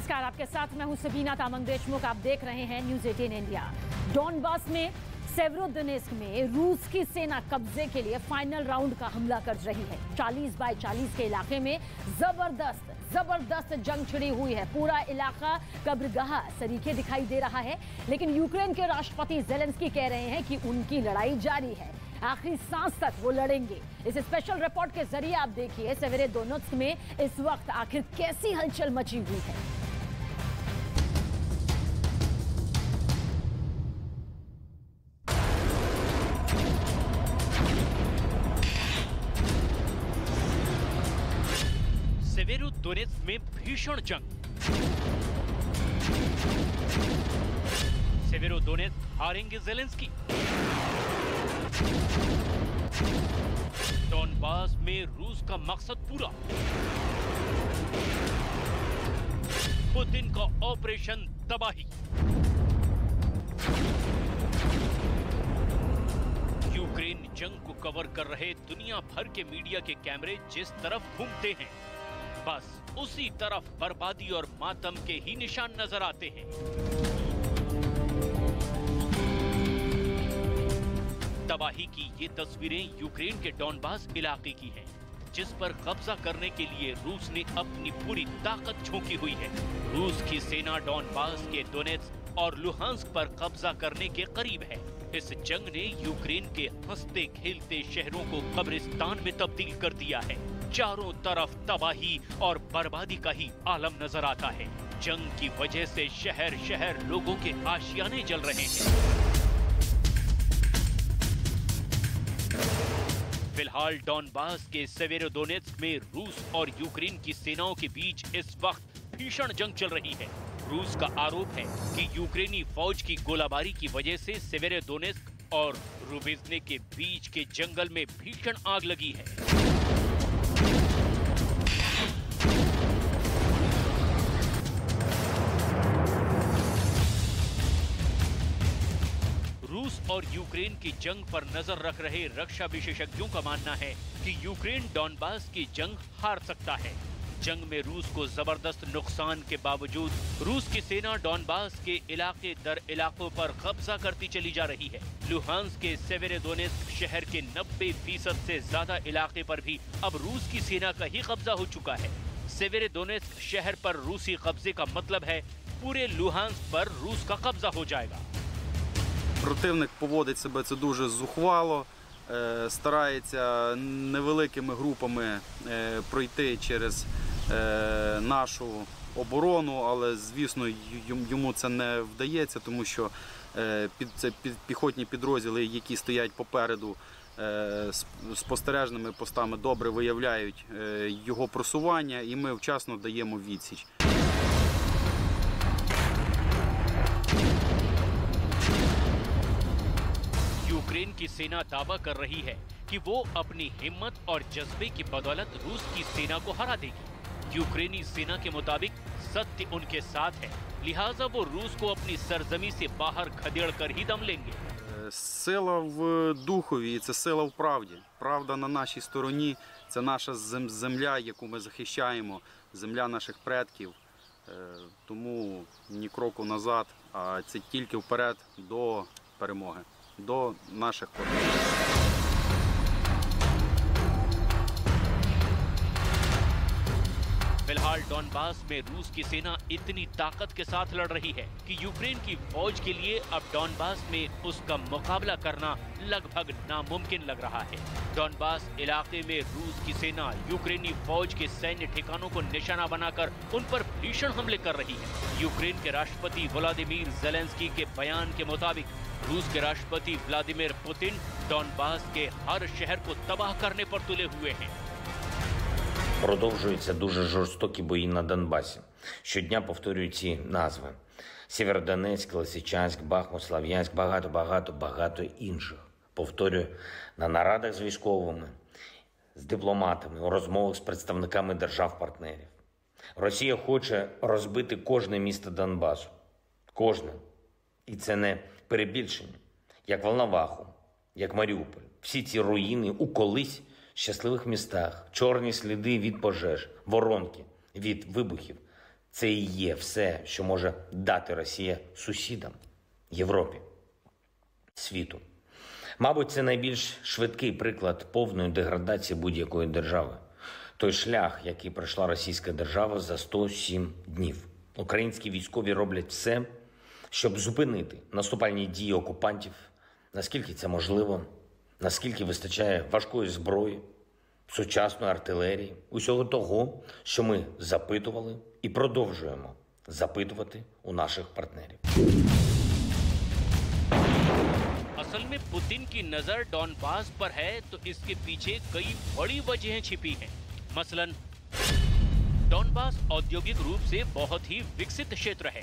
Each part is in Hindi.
नमस्कार, आपके साथ मैं हूं सबीना तामंग देशमुख। आप देख रहे हैं न्यूज 18 इंडिया। डॉनबास में सेवेरोडोनेस्क में रूस की सेना कब्जे के लिए फाइनल राउंड का हमला कर रही है। 40 बाय 40 के इलाके में जबरदस्त जंग छिड़ी हुई है। पूरा इलाका कब्रगाह सरीखे दिखाई दे रहा है, लेकिन यूक्रेन के राष्ट्रपति जेलेंस्की कह रहे हैं कि उनकी लड़ाई जारी है, आखिरी सांस तक वो लड़ेंगे। इस स्पेशल रिपोर्ट के जरिए आप देखिए सेवेरोडोनेस्क में इस वक्त आखिर कैसी हलचल मची हुई है। सेवेरोडोनेस्क में भीषण जंग। सेवेरोडोनेस्क हारेंगे जेलेंस्की। डॉनबास में रूस का मकसद पूरा। पुतिन का ऑपरेशन तबाही। यूक्रेन जंग को कवर कर रहे दुनिया भर के मीडिया के कैमरे जिस तरफ घूमते हैं, बस उसी तरफ बर्बादी और मातम के ही निशान नजर आते हैं। तबाही की ये तस्वीरें यूक्रेन के डॉनबास इलाके की हैं, जिस पर कब्जा करने के लिए रूस ने अपनी पूरी ताकत झोंकी हुई है। रूस की सेना डॉनबास के डोनेट्स्क और लुहांस्क पर कब्जा करने के करीब है। इस जंग ने यूक्रेन के हंसते खेलते शहरों को कब्रिस्तान में तब्दील कर दिया है। चारों तरफ तबाही और बर्बादी का ही आलम नजर आता है। जंग की वजह से शहर शहर लोगों के आशियाने जल रहे हैं। फिलहाल डॉनबास के सेवेरोडोनेस्क में रूस और यूक्रेन की सेनाओं के बीच इस वक्त भीषण जंग चल रही है। रूस का आरोप है कि यूक्रेनी फौज की गोलाबारी की वजह से सेवेरोडोनेस्क और रुबिजने के बीच के जंगल में भीषण आग लगी है। रूस और यूक्रेन की जंग पर नजर रख रहे रक्षा विशेषज्ञों का मानना है कि यूक्रेन डॉनबास की जंग हार सकता है। जंग में रूस को जबरदस्त नुकसान के बावजूद रूस की सेना डॉनबास के इलाके दर इलाकों पर कब्जा करती चली जा रही है। लुहांस्क के सेवेरोडोनेस्क शहर के 90% से ज्यादा इलाके पर भी अब रूस की सेना का ही कब्जा हो चुका है। सेवेरोडोनेस्क शहर पर रूसी कब्जे का मतलब है पूरे लुहांस्क पर रूस का कब्जा हो जाएगा। Противник поводить себе це дуже зухвало, старається невеликими групами пройти через нашу оборону, але, звісно, йому це не вдається, тому що це піхотні підрозділи, які стоять попереду спостережними постами, добре виявляють його просування, і ми вчасно даємо відсіч. यूक्रेन की सेना दावा कर रही है कि वो अपनी हिम्मत और जज्बे की बदौलत रूस की सेना को हरा देगी। यूक्रेनी सेना के मुताबिक सत्य उनके साथ है, लिहाजा वो रूस को अपनी सरजमी से बाहर खदेड़ कर ही दम लेंगे। Сила в духові і це сила в правді. Правда на нашій стороні, це наша земля, яку ми захищаємо, земля наших предків. Тому ні кроку назад, а це тільки вперед до перемоги. До наших кордонів. फिलहाल डॉनबास में रूस की सेना इतनी ताकत के साथ लड़ रही है कि यूक्रेन की फौज के लिए अब डॉनबास में उसका मुकाबला करना लगभग नामुमकिन लग रहा है। डॉनबास इलाके में रूस की सेना यूक्रेनी फौज के सैन्य ठिकानों को निशाना बनाकर उन पर भीषण हमले कर रही है। यूक्रेन के राष्ट्रपति व्लादिमीर जेलेंस्की के बयान के मुताबिक रूस के राष्ट्रपति व्लादिमीर पुतिन डॉनबास के हर शहर को तबाह करने पर तुले हुए हैं। Продовжуються дуже жорстокі бої на Донбасі. Щодня повторюю ці назви. Сєвєродонецьк, Лисичанськ, Бахмут, Слов'янськ, багато інших. Повторюю на нарадах з військовими, з дипломатами, у розмовах з представниками держав-партнерів. Росія хоче розбити кожне місто Донбасу. Кожне. І це не перебільшення. Як Волноваху, як Маріуполь. Всі ці руїни у колись щасливих містах, чорні сліди від пожеж, воронки від вибухів. Це і є все, що може дати Росія сусідам, Європі, світу. Мабуть, це найбільш швидкий приклад повної деградації будь-якої держави. Той шлях, який пройшла російська держава за 107 днів. Українські військові роблять все, щоб зупинити наступальні дії окупантів, наскільки це можливо, наскільки вистачає важкої зброї, сучасної артилерії, усього того, що ми запитували і продовжуємо запитувати у наших партнерів. असल में पुतिन की नजर डॉनबास पर है तो इसके पीछे कई बड़ी वजहें छिपी हैं। मसलन डॉनबास औद्योगिक रूप से बहुत ही विकसित क्षेत्र है।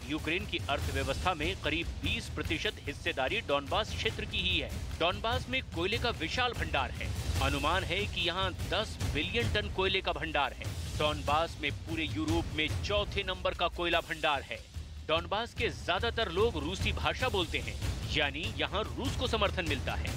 यूक्रेन की अर्थव्यवस्था में करीब 20% हिस्सेदारी डॉनबास क्षेत्र की ही है। डॉनबास में कोयले का विशाल भंडार है। अनुमान है कि यहाँ 10 बिलियन टन कोयले का भंडार है। डॉनबास में पूरे यूरोप में चौथे नंबर का कोयला भंडार है। डॉनबास के ज्यादातर लोग रूसी भाषा बोलते हैं, यानी यहाँ रूस को समर्थन मिलता है।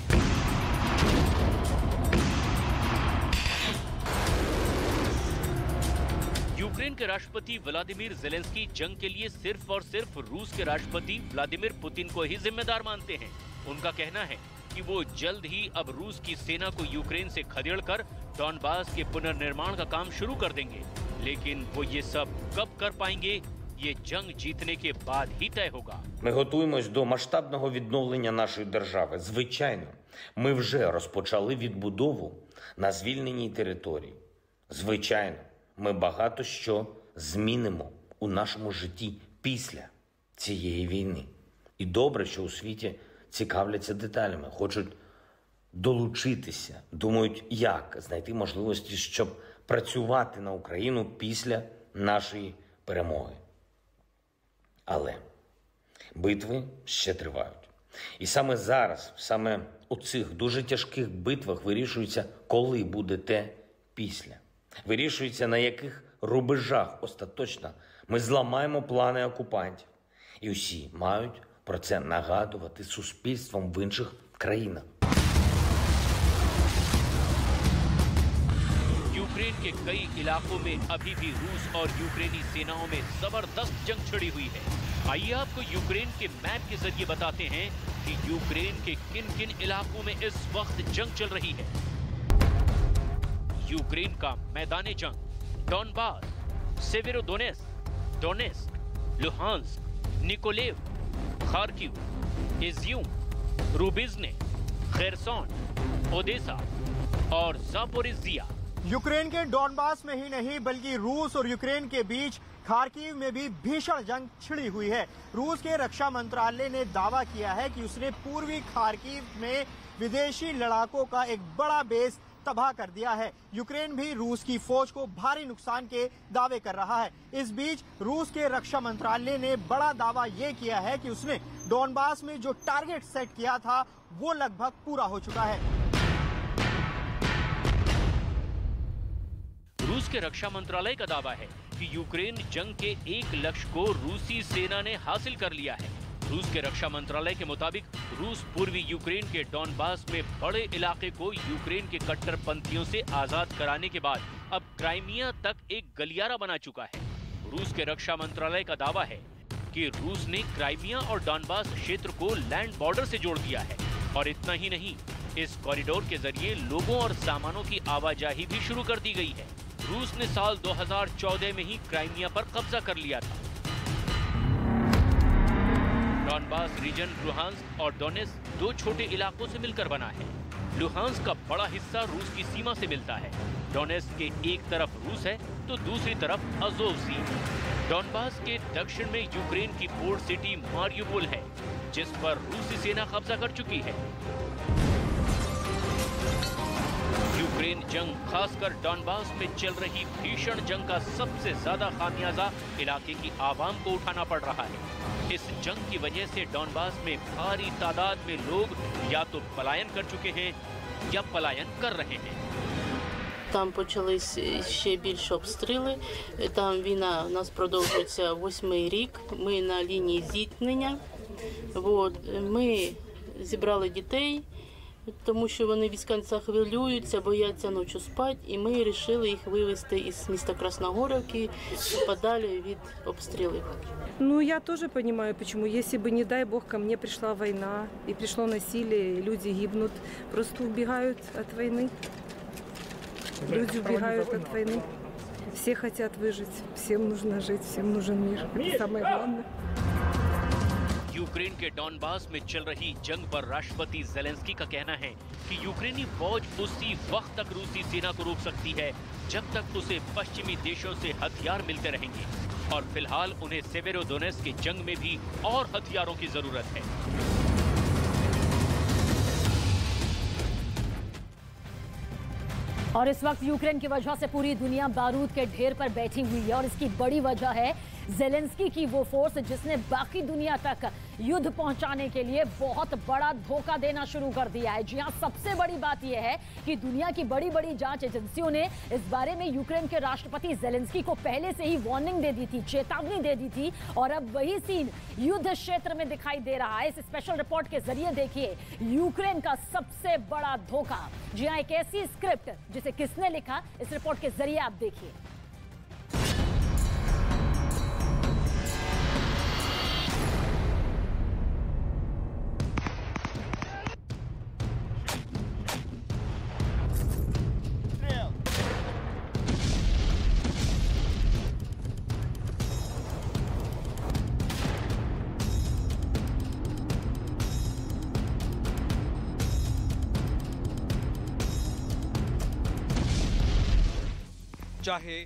यूक्रेन के राष्ट्रपति व्लादिमीर ज़ेलेंस्की जंग के लिए सिर्फ और सिर्फ रूस के राष्ट्रपति व्लादिमीर पुतिन को ही जिम्मेदार मानते हैं। उनका कहना है कि वो जल्द ही अब रूस की सेना को यूक्रेन से खदेड़कर डॉनबास के पुनर्निर्माण का काम शुरू कर देंगे। लेकिन वो ये सब कब कर पाएंगे, ये जंग जीतने के बाद ही तय होगा। Ми готуємось до масштабного відновлення нашої держави. Звичайно, ми вже розпочали відбудову на звільненій території. Звичайно, ми багато що змінимо у нашому житті після цієї війни. І добре, що у світі цікавляться деталями, хочуть долучитися, думають, як знайти можливості, щоб працювати на Україну після нашої перемоги. Але битви ще тривають. І саме зараз, саме у цих дуже тяжких битвах вирішується, коли буде те після. Вирішується, на яких рубежах остаточно ми зламаємо плани окупантів. І усі мають про це нагадувати суспільством в інших країнах. यूक्रेन के कई इलाकों में अभी भी रूस और यूक्रेनी सेनाओं में जबरदस्त जंग छिड़ी हुई है। आइए आपको यूक्रेन के मैप के जरिए बताते हैं कि यूक्रेन के किन किन इलाकों में इस वक्त जंग चल रही है। यूक्रेन का मैदानी जंग Donbas, Severodonetsk, Donetsk, Luhansk, Nikolaev, Kharkiv, Izium, Rubizhne, Kherson, Odesa और जापोरिजिया। यूक्रेन के डॉनबास में ही नहीं बल्कि रूस और यूक्रेन के बीच खार्किव में भी भीषण जंग छिड़ी हुई है। रूस के रक्षा मंत्रालय ने दावा किया है कि उसने पूर्वी खार्किव में विदेशी लड़ाकों का एक बड़ा बेस तबाह कर दिया है। यूक्रेन भी रूस की फौज को भारी नुकसान के दावे कर रहा है। इस बीच रूस के रक्षा मंत्रालय ने बड़ा दावा ये किया है कि उसने डॉनबास में जो टारगेट सेट किया था वो लगभग पूरा हो चुका है। रूस के रक्षा मंत्रालय का दावा है कि यूक्रेन जंग के एक लक्ष्य को रूसी सेना ने हासिल कर लिया है। रूस के रक्षा मंत्रालय के मुताबिक रूस पूर्वी यूक्रेन के डॉनबास में बड़े इलाके को यूक्रेन के कट्टरपंथियों से आजाद कराने के बाद अब क्राइमिया तक एक गलियारा बना चुका है। रूस के रक्षा मंत्रालय का दावा है कि रूस ने क्राइमिया और डॉनबास क्षेत्र को लैंड बॉर्डर से जोड़ दिया है। और इतना ही नहीं, इस कॉरिडोर के जरिए लोगों और सामानों की आवाजाही भी शुरू कर दी गई है। रूस ने साल 2014 में ही क्राइमिया पर कब्जा कर लिया था। डॉनबास रीजन लुहांस्क और डोनेस्क दो छोटे इलाकों से मिलकर बना है। लुहांस्क का बड़ा हिस्सा रूस की सीमा से मिलता है। डोनेस्क के एक तरफ रूस है तो दूसरी तरफ अज़ोव सी। डॉनबास के दक्षिण में यूक्रेन की पोर्ट सिटी मारियुपोल है, जिस पर रूसी सेना कब्जा कर चुकी है। यूक्रेन जंग, खासकर डॉनबास में चल रही भीषण जंग का सबसे ज्यादा खामियाजा इलाके की आवाम को उठाना पड़ रहा है। इस जंग की वजह से डॉनबास में भारी तादाद में लोग या तो पलायन कर चुके हैं या पलायन कर रहे हैं। Там почались ще більше обстріли. Там війна у нас продовжується 8-й рік. Ми на лінії зіткнення. Ми зібрали дітей, Тому що вони війська хвилюються, бояться ночі спати, і ми вирішили їх вивезти із міста Красногоровки подалі від обстрілів. Ну, я тоже понимаю, почему. Если бы, не дай бог, ко мне пришла война, и пришло насилие, и люди гибнут, просто убегают от войны. Люди убегают от войны. Все хотят выжить, всем нужно жить, всем нужен мир. Это самое главное. यूक्रेन के डॉनबास में चल रही जंग पर राष्ट्रपति जेलेंस्की का कहना है कि यूक्रेनी फौज उसी वक्त तक रूसी सेना को रोक सकती है जब तक उसे पश्चिमी देशों से हथियार मिलते रहेंगे और फिलहाल उन्हें सेवेरोडोनेत्स्क की जंग में भी और हथियारों की जरूरत है। और इस वक्त यूक्रेन की वजह से पूरी दुनिया बारूद के ढेर पर बैठी हुई है और इसकी बड़ी वजह है जेलेंस्की की वो फोर्स जिसने बाकी दुनिया तक युद्ध पहुंचाने के लिए बहुत बड़ा धोखा देना शुरू कर दिया है। जी हां, सबसे बड़ी बात यह है कि दुनिया की बड़ी बड़ी जांच एजेंसियों ने इस बारे में यूक्रेन के राष्ट्रपति जेलेंस्की को पहले से ही वार्निंग दे दी थी, चेतावनी दे दी थी और अब वही सीन युद्ध क्षेत्र में दिखाई दे रहा है। इस स्पेशल रिपोर्ट के जरिए देखिए यूक्रेन का सबसे बड़ा धोखा। जी हां, एक ऐसी स्क्रिप्ट जिसे किसने लिखा, इस रिपोर्ट के जरिए आप देखिए। चाहे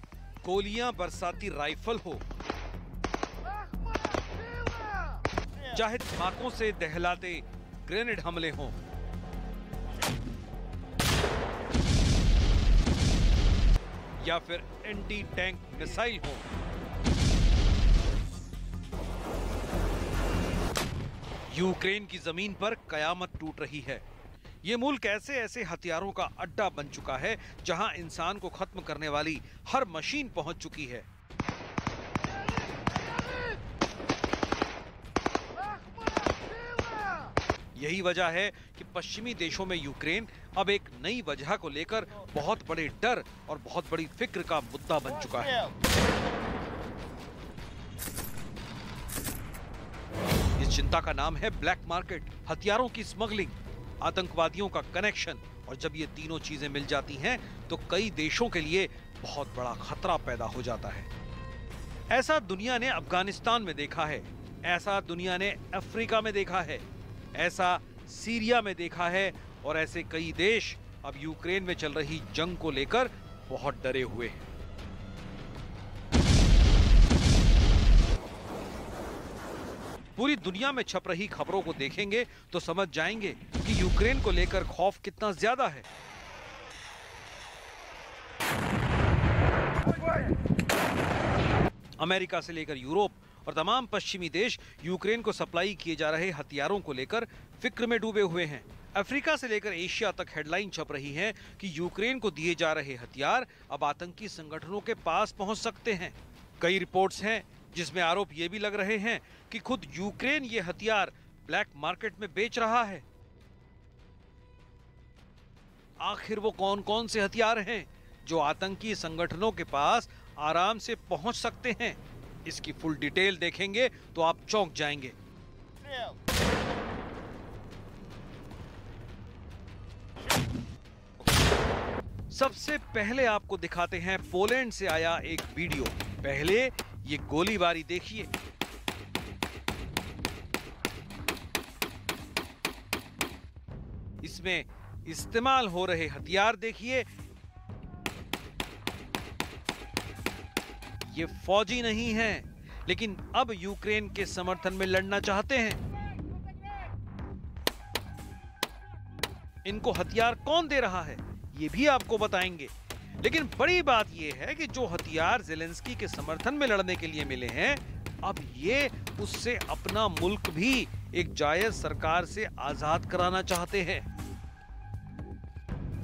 गोलियां बरसाती राइफल हो, चाहे धमाकों से दहलाते ग्रेनेड हमले हों, या फिर एंटी टैंक मिसाइल हो, यूक्रेन की जमीन पर कयामत टूट रही है। ये मुल्क ऐसे ऐसे हथियारों का अड्डा बन चुका है जहां इंसान को खत्म करने वाली हर मशीन पहुंच चुकी है। यही वजह है कि पश्चिमी देशों में यूक्रेन अब एक नई वजह को लेकर बहुत बड़े डर और बहुत बड़ी फिक्र का मुद्दा बन चुका है। इस चिंता का नाम है ब्लैक मार्केट, हथियारों की स्मगलिंग, आतंकवादियों का कनेक्शन। और जब ये तीनों चीजें मिल जाती हैं तो कई देशों के लिए बहुत बड़ा खतरा पैदा हो जाता है। ऐसा दुनिया ने अफगानिस्तान में देखा है, ऐसा दुनिया ने अफ्रीका में देखा है, ऐसा सीरिया में देखा है और ऐसे कई देश अब यूक्रेन में चल रही जंग को लेकर बहुत डरे हुए हैं। पूरी दुनिया में छप रही खबरों को देखेंगे तो समझ जाएंगे कि यूक्रेन को लेकर खौफ कितना ज्यादा है। अमेरिका से लेकर यूरोप और तमाम पश्चिमी देश यूक्रेन को सप्लाई किए जा रहे हथियारों को लेकर फिक्र में डूबे हुए हैं। अफ्रीका से लेकर एशिया तक हेडलाइन छप रही है कि यूक्रेन को दिए जा रहे हथियार अब आतंकी संगठनों के पास पहुंच सकते हैं। कई रिपोर्ट्स हैं जिसमें आरोप ये भी लग रहे हैं कि खुद यूक्रेन ये हथियार ब्लैक मार्केट में बेच रहा है। आखिर वो कौन कौन से हथियार हैं जो आतंकी संगठनों के पास आराम से पहुंच सकते हैं? इसकी फुल डिटेल देखेंगे तो आप चौंक जाएंगे। सबसे पहले आपको दिखाते हैं पोलैंड से आया एक वीडियो। पहले ये गोलीबारी देखिए। इसमें इस्तेमाल हो रहे हथियार देखिए। ये फौजी नहीं हैं, लेकिन अब यूक्रेन के समर्थन में लड़ना चाहते हैं। इनको हथियार कौन दे रहा है ये भी आपको बताएंगे। लेकिन बड़ी बात यह है कि जो हथियार जेलेंस्की के समर्थन में लड़ने के लिए मिले हैं, अब ये उससे अपना मुल्क भी एक जायज सरकार से आजाद कराना चाहते हैं।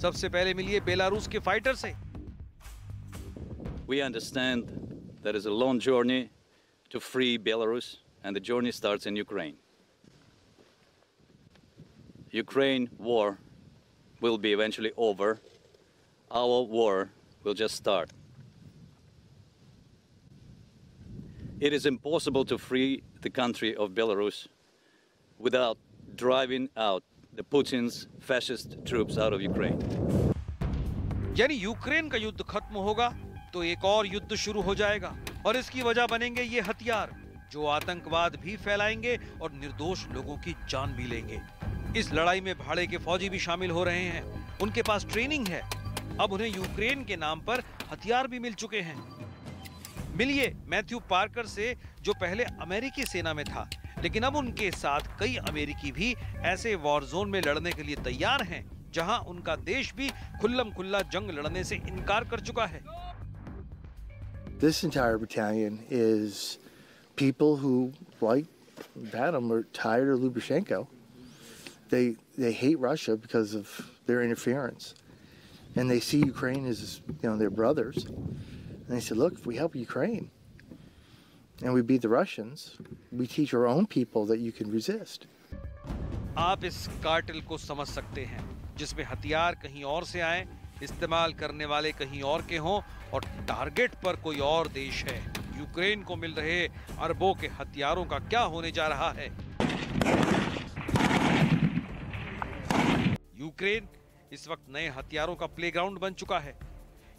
सबसे पहले मिलिए बेलारूस के फाइटर से। We understand there is a long journey to free Belarus and the journey starts in Ukraine. Ukraine war will be eventually over. Our war will just start. It is impossible to free the country of Belarus without driving out the Putin's fascist troops out of Ukraine. यानी यूक्रेन का युद्ध खत्म होगा तो एक और युद्ध शुरू हो जाएगा और इसकी वजह बनेंगे ये हथियार जो आतंकवाद भी फैलाएंगे और निर्दोष लोगों की जान भी लेंगे। इस लड़ाई में भाड़े के फौजी भी शामिल हो रहे हैं, उनके पास ट्रेनिंग है। अब उन्हें यूक्रेन के नाम पर हथियार भी मिल चुके हैं। मिलिए मैथ्यू पार्कर से जो पहले अमेरिकी सेना में था, लेकिन अब उनके साथ कई अमेरिकी भी ऐसे वॉर जोन में लड़ने के लिए तैयार हैं जहां उनका देश भी खुल्लम खुल्ला जंग लड़ने से इनकार कर चुका है। This entire battalion is people who, like Vadim, are tired of Lukashenko. They hate Russia because of their interference, and they see Ukraine as, you know, their brothers. And they said, look, if we help Ukraine and we beat the Russians, we teach our own people that you can resist. आप इस कार्टेल को समझ सकते हैं जिसमें हथियार कहीं और से आए, इस्तेमाल करने वाले कहीं और के हों और टारगेट पर कोई और देश है। यूक्रेन को मिल रहे अरबों के हथियारों का क्या होने जा रहा है? यूक्रेन इस वक्त नए हथियारों का प्लेग्राउंड बन चुका है।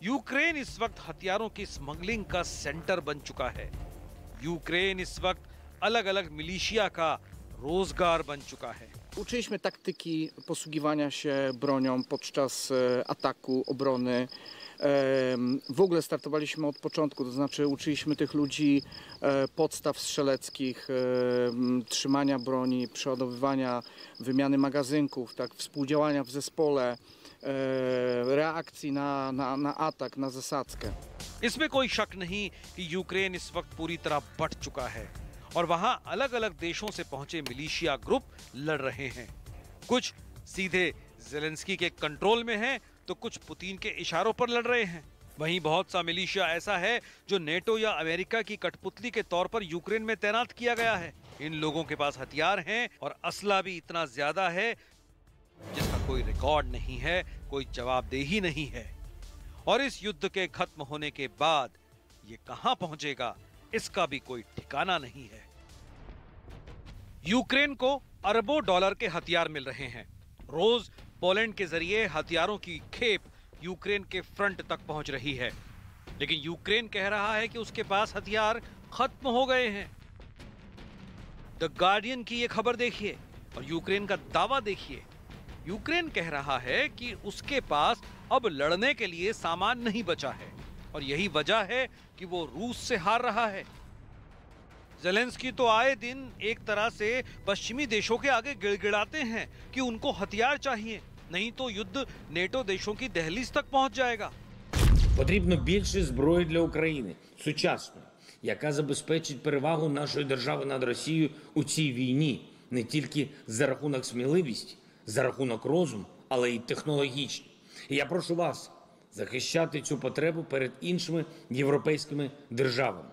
यूक्रेन इस वक्त हथियारों की स्मगलिंग का सेंटर बन चुका है। यूक्रेन इस वक्त अलग-अलग मिलिशिया का रोजगार बन चुका है। Uczyliśmy taktyki posługiwania się bronią podczas ataku, obrony. W ogóle startowaliśmy od początku, to znaczy uczyliśmy tych ludzi podstaw strzeleckich, trzymania broni, przeładowywania, wymiany magazynków, tak, współdziałania w zespole, reakcji na atak, na zasadzkę. इसमें कोई शक नहीं कि यूक्रेन इस वक्त पूरी तरह बट चुका है और वहां अलग-अलग देशों से पहुंचे मिलिशिया ग्रुप लड़ रहे हैं। कुछ सीधे ज़ेलेंस्की के कंट्रोल में हैं, तो कुछ पुतिन के इशारों पर लड़ रहे हैं। वहीं बहुत सा मिलिशिया ऐसा है जो नेटो या अमेरिका की कठपुतली के तौर पर यूक्रेन में तैनात किया गया है। इन लोगों के पास हथियार हैं और असला भी इतना ज्यादा है जिसका कोई रिकॉर्ड नहीं है, कोई जवाबदेही नहीं है। और इस युद्ध के खत्म होने के बाद ये कहां पहुंचेगा, इसका भी कोई ठिकाना नहीं है। यूक्रेन को अरबों डॉलर के हथियार मिल रहे हैं। रोज पोलैंड के जरिए हथियारों की खेप यूक्रेन के फ्रंट तक पहुंच रही है, लेकिन यूक्रेन कह रहा है कि उसके पास हथियार खत्म हो गए हैं। द गार्डियन की यह खबर देखिए और यूक्रेन का दावा देखिए। यूक्रेन कह रहा है कि उसके पास अब लड़ने के लिए सामान नहीं बचा है और यही वजह है कि वो रूस से हार रहा है। ज़ेलेंस्की तो आए दिन एक तरह से पश्चिमी देशों के आगे गिड़गिड़ाते हैं कि उनको हथियार चाहिए, नहीं तो युद्ध नेटो देशों की दहलीज तक पहुंच जाएगा। Потрібно більше зброї для України, сучасної, яка забезпечить перевагу нашої держави над Росією у цій війні, не тільки за рахунок сміливості, за рахунок розуму, але й технологічно. І я прошу вас захищати цю потребу перед іншими європейськими державами.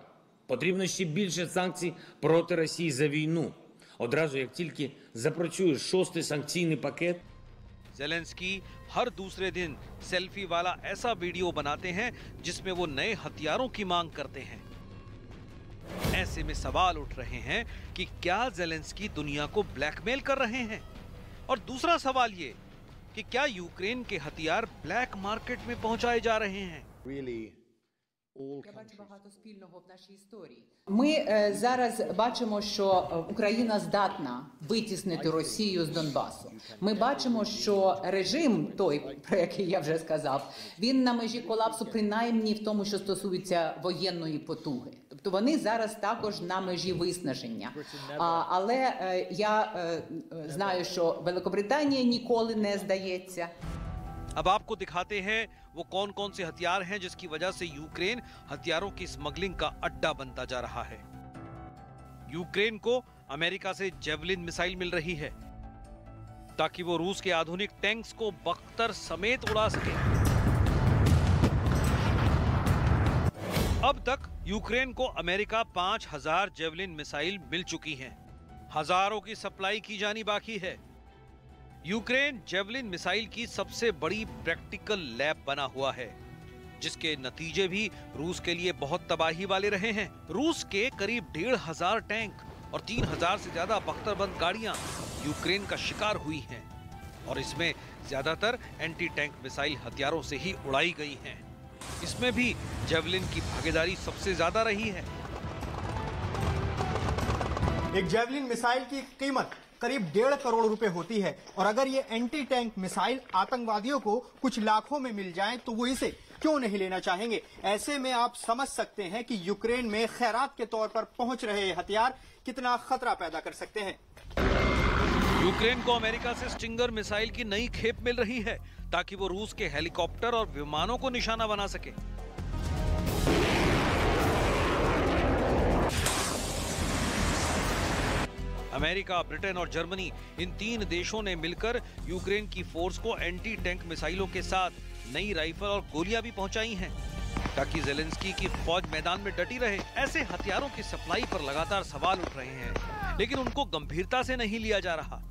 Потрібно ще більше санкцій проти Росії за війну. Одразу, як тільки запрацює 6-й санкційний пакет. ज़ेलेंस्की हर दूसरे दिन सेल्फी वाला ऐसा वीडियो बनाते हैं जिसमें वो नए हथियारों की मांग करते हैं। ऐसे में सवाल उठ रहे हैं कि क्या ज़ेलेंस्की दुनिया को ब्लैकमेल कर रहे हैं? और दूसरा सवाल ये कि क्या यूक्रेन के हथियार ब्लैक मार्केट में पहुंचाए जा रहे हैं? Багато спільного в нашій історії. Ми зараз бачимо, що Україна здатна витіснити Росію з Донбасу. Ми бачимо, що режим той, про який я вже сказав, він на межі колапсу, принаймні в тому, що стосується воєнної потуги. Тобто вони зараз також на межі виснаження. Але я знаю, що Великобританія ніколи не здається. अब आपको दिखाते हैं वो कौन कौन से हथियार हैं जिसकी वजह से यूक्रेन हथियारों की स्मगलिंग का अड्डा बनता जा रहा है। यूक्रेन को अमेरिका से जेवलिन मिसाइल मिल रही है ताकि वो रूस के आधुनिक टैंक्स को बख्तर समेत उड़ा सके। अब तक यूक्रेन को अमेरिका 5000 जेवलिन मिसाइल मिल चुकी हैं। हजारों की सप्लाई की जानी बाकी है। यूक्रेन जेवलिन मिसाइल की सबसे बड़ी प्रैक्टिकल लैब बना हुआ है, जिसके नतीजे भी रूस के लिए बहुत तबाही वाले रहे हैं। रूस के करीब 1,500 टैंक और 3,000 से ज्यादा बख्तरबंद गाड़ियां यूक्रेन का शिकार हुई हैं और इसमें ज्यादातर एंटी टैंक मिसाइल हथियारों से ही उड़ाई गई हैं। इसमें भी जेवलिन की भागीदारी सबसे ज्यादा रही है। एक जेवलिन मिसाइल की कीमत करीब 1.5 करोड़ रुपए होती है और अगर ये एंटी टैंक मिसाइल आतंकवादियों को कुछ लाखों में मिल जाए तो वो इसे क्यों नहीं लेना चाहेंगे। ऐसे में आप समझ सकते हैं कि यूक्रेन में खैरात के तौर पर पहुंच रहे हथियार कितना खतरा पैदा कर सकते हैं। यूक्रेन को अमेरिका से स्टिंगर मिसाइल की नई खेप मिल रही है ताकि वो रूस के हेलीकॉप्टर और विमानों को निशाना बना सके। अमेरिका, ब्रिटेन और जर्मनी, इन 3 देशों ने मिलकर यूक्रेन की फोर्स को एंटी टैंक मिसाइलों के साथ नई राइफल और गोलियां भी पहुंचाई हैं ताकि ज़ेलेंस्की की फौज मैदान में डटी रहे। ऐसे हथियारों की सप्लाई पर लगातार सवाल उठ रहे हैं, लेकिन उनको गंभीरता से नहीं लिया जा रहा।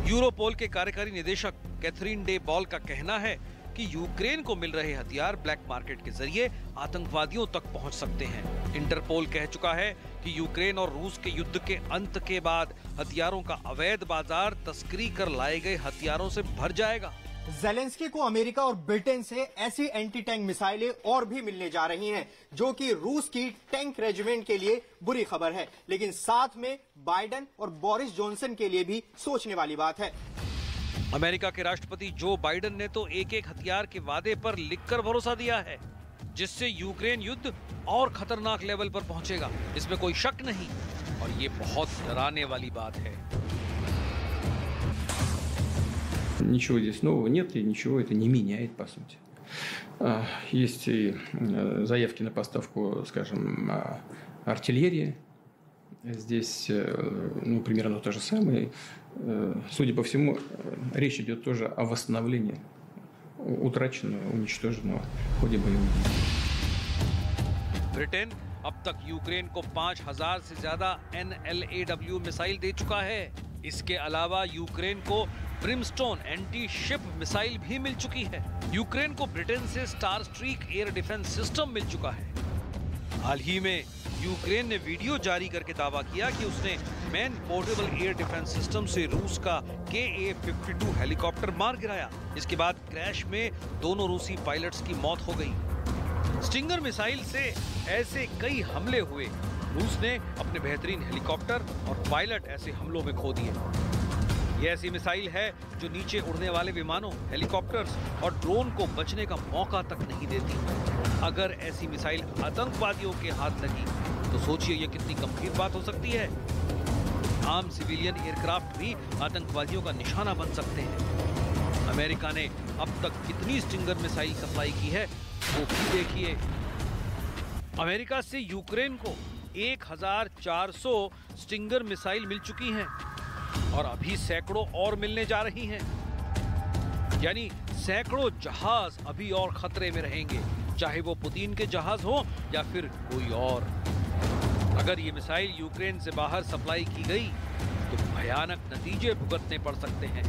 यूरोपोल के कार्यकारी निदेशक कैथरीन डे बॉल का कहना है कि यूक्रेन को मिल रहे हथियार ब्लैक मार्केट के जरिए आतंकवादियों तक पहुंच सकते हैं। इंटरपोल कह चुका है कि यूक्रेन और रूस के युद्ध के अंत के बाद हथियारों का अवैध बाजार तस्करी कर लाए गए हथियारों से भर जाएगा। ज़ेलेंस्की को अमेरिका और ब्रिटेन से ऐसी एंटी टैंक मिसाइलें और भी मिलने जा रही हैं, जो कि रूस की टैंक रेजिमेंट के लिए बुरी खबर है, लेकिन साथ में बाइडेन और बोरिस जॉनसन के लिए भी सोचने वाली बात है। अमेरिका के राष्ट्रपति जो बाइडेन ने तो एक हथियार के वादे पर लिखकर भरोसा दिया है, जिससे यूक्रेन युद्ध और खतरनाक लेवल पर पहुंचेगा, इसमें कोई शक नहीं। और ये बहुत डराने वाली बात है। Ничего здесь нового нет, и ничего это не меняет, по сути. Есть и заявки на поставку, скажем, артиллерии. Здесь, ну, примерно то же самое. Судя по всему, речь идет тоже о восстановлении утраченного, уничтоженного в ходе боевых действий. ब्रिटेन अब तक यूक्रेन को 5,000 से ज्यादा NLAW मिसाइल दे चुका है। इसके अलावा यूक्रेन को ब्रिमस्टोन एंटी शिप मिसाइल भी मिल चुकी है। यूक्रेन को ब्रिटेन से Starstreak air defence system मिल चुका है। हाल ही में यूक्रेन ने वीडियो जारी करके दावा किया कि उसने man portable air defence system से रूस का KA-52 हेलीकॉप्टर मार गिराया। इसके बाद क्रैश में दोनों रूसी पायलट्स की मौत हो गई। स्टिंगर मिसाइल से ऐसे कई हमले हुए। रूस ने अपने बेहतरीन हेलीकॉप्टर और पायलट ऐसे हमलों में खो दिए। यह ऐसी मिसाइल है जो नीचे उड़ने वाले विमानों, हेलीकॉप्टर्स और ड्रोन को बचने का मौका तक नहीं देती। अगर ऐसी मिसाइल आतंकवादियों के हाथ लगी तो सोचिए ये कितनी गंभीर बात हो सकती है। आम सिविलियन एयरक्राफ्ट भी आतंकवादियों का निशाना बन सकते हैं। अमेरिका ने अब तक कितनी स्टिंगर मिसाइल सप्लाई की है वो भी देखिए। अमेरिका से यूक्रेन को 1,400 स्टिंगर मिसाइल मिल चुकी हैं और अभी सैकड़ों और मिलने जा रही हैं। यानी सैकड़ों जहाज अभी और खतरे में रहेंगे, चाहे वो पुतिन के जहाज हो या फिर कोई और। अगर ये मिसाइल यूक्रेन से बाहर सप्लाई की गई तो भयानक नतीजे भुगतने पड़ सकते हैं।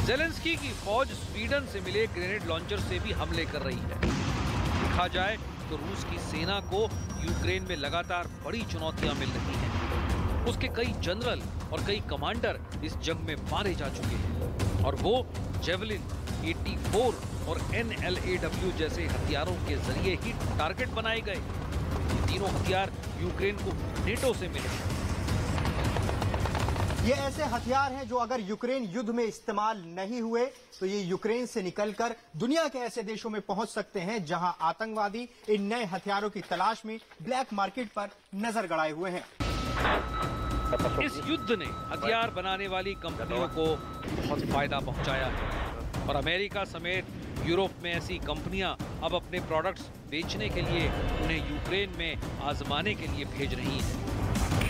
ज़ेलेंस्की की फौज स्वीडन से मिले ग्रेनेड लॉन्चर से भी हमले कर रही है। देखा जाए तो रूस की सेना को यूक्रेन में लगातार बड़ी चुनौतियां मिल रही हैं। उसके कई जनरल और कई कमांडर इस जंग में मारे जा चुके हैं और वो जेवलिन, 84 और NLAW जैसे हथियारों के जरिए ही टारगेट बनाए गए। ये तीनों हथियार यूक्रेन को नेटो से मिले हैं। ये ऐसे हथियार हैं जो अगर यूक्रेन युद्ध में इस्तेमाल नहीं हुए तो ये यूक्रेन से निकलकर दुनिया के ऐसे देशों में पहुंच सकते हैं जहां आतंकवादी इन नए हथियारों की तलाश में ब्लैक मार्केट पर नजर गड़ाए हुए हैं। इस युद्ध ने हथियार बनाने वाली कंपनियों को बहुत फायदा पहुंचाया है और अमेरिका समेत यूरोप में ऐसी कंपनियां अब अपने प्रोडक्ट्स बेचने के लिए उन्हें यूक्रेन में आजमाने के लिए भेज रही हैं।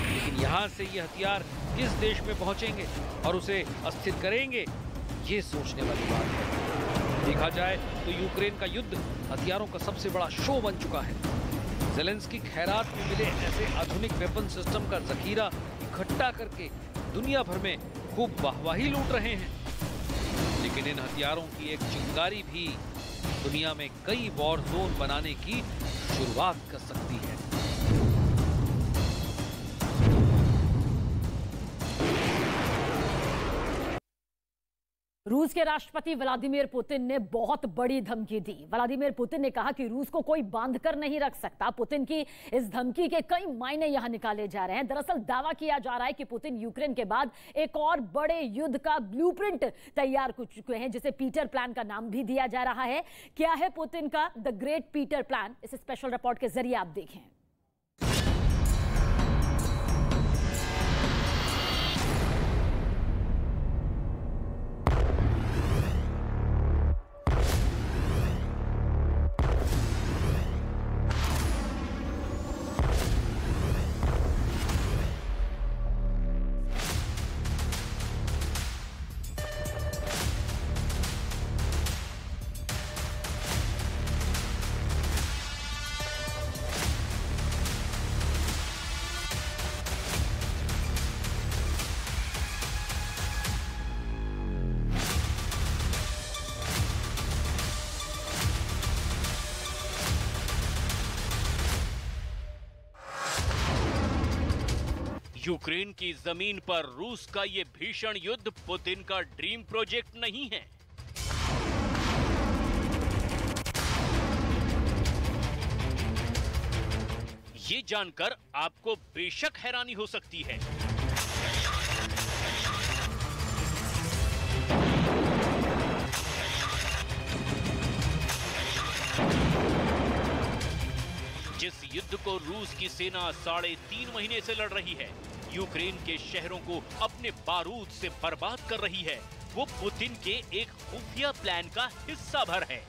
लेकिन यहाँ से ये हथियार किस देश में पहुंचेंगे और उसे अस्थिर करेंगे, ये सोचने वाली बात है। देखा जाए तो यूक्रेन का युद्ध हथियारों का सबसे बड़ा शो बन चुका है। ज़ेलेंस्की खैरात में मिले ऐसे आधुनिक वेपन सिस्टम का जखीरा इकट्ठा करके दुनिया भर में खूब वाहवाही लूट रहे हैं। लेकिन इन हथियारों की एक चिंगारी भी दुनिया में कई वॉर जोन बनाने की शुरुआत कर सकती है। रूस के राष्ट्रपति व्लादिमीर पुतिन ने बहुत बड़ी धमकी दी। व्लादिमीर पुतिन ने कहा कि रूस को कोई बांध कर नहीं रख सकता। पुतिन की इस धमकी के कई मायने यहां निकाले जा रहे हैं। दरअसल दावा किया जा रहा है कि पुतिन यूक्रेन के बाद एक और बड़े युद्ध का ब्लूप्रिंट तैयार कर चुके हैं, जिसे पीटर प्लान का नाम भी दिया जा रहा है। क्या है पुतिन का द ग्रेट पीटर प्लान, इस स्पेशल रिपोर्ट के जरिए आप देखें। यूक्रेन की जमीन पर रूस का ये भीषण युद्ध पुतिन का ड्रीम प्रोजेक्ट नहीं है। ये जानकर आपको बेशक हैरानी हो सकती है, जिस युद्ध को रूस की सेना 3.5 महीने से लड़ रही है, यूक्रेन के शहरों को अपने बारूद से बर्बाद कर रही है, वो पुतिन के एक खुफिया प्लान का हिस्सा भर है।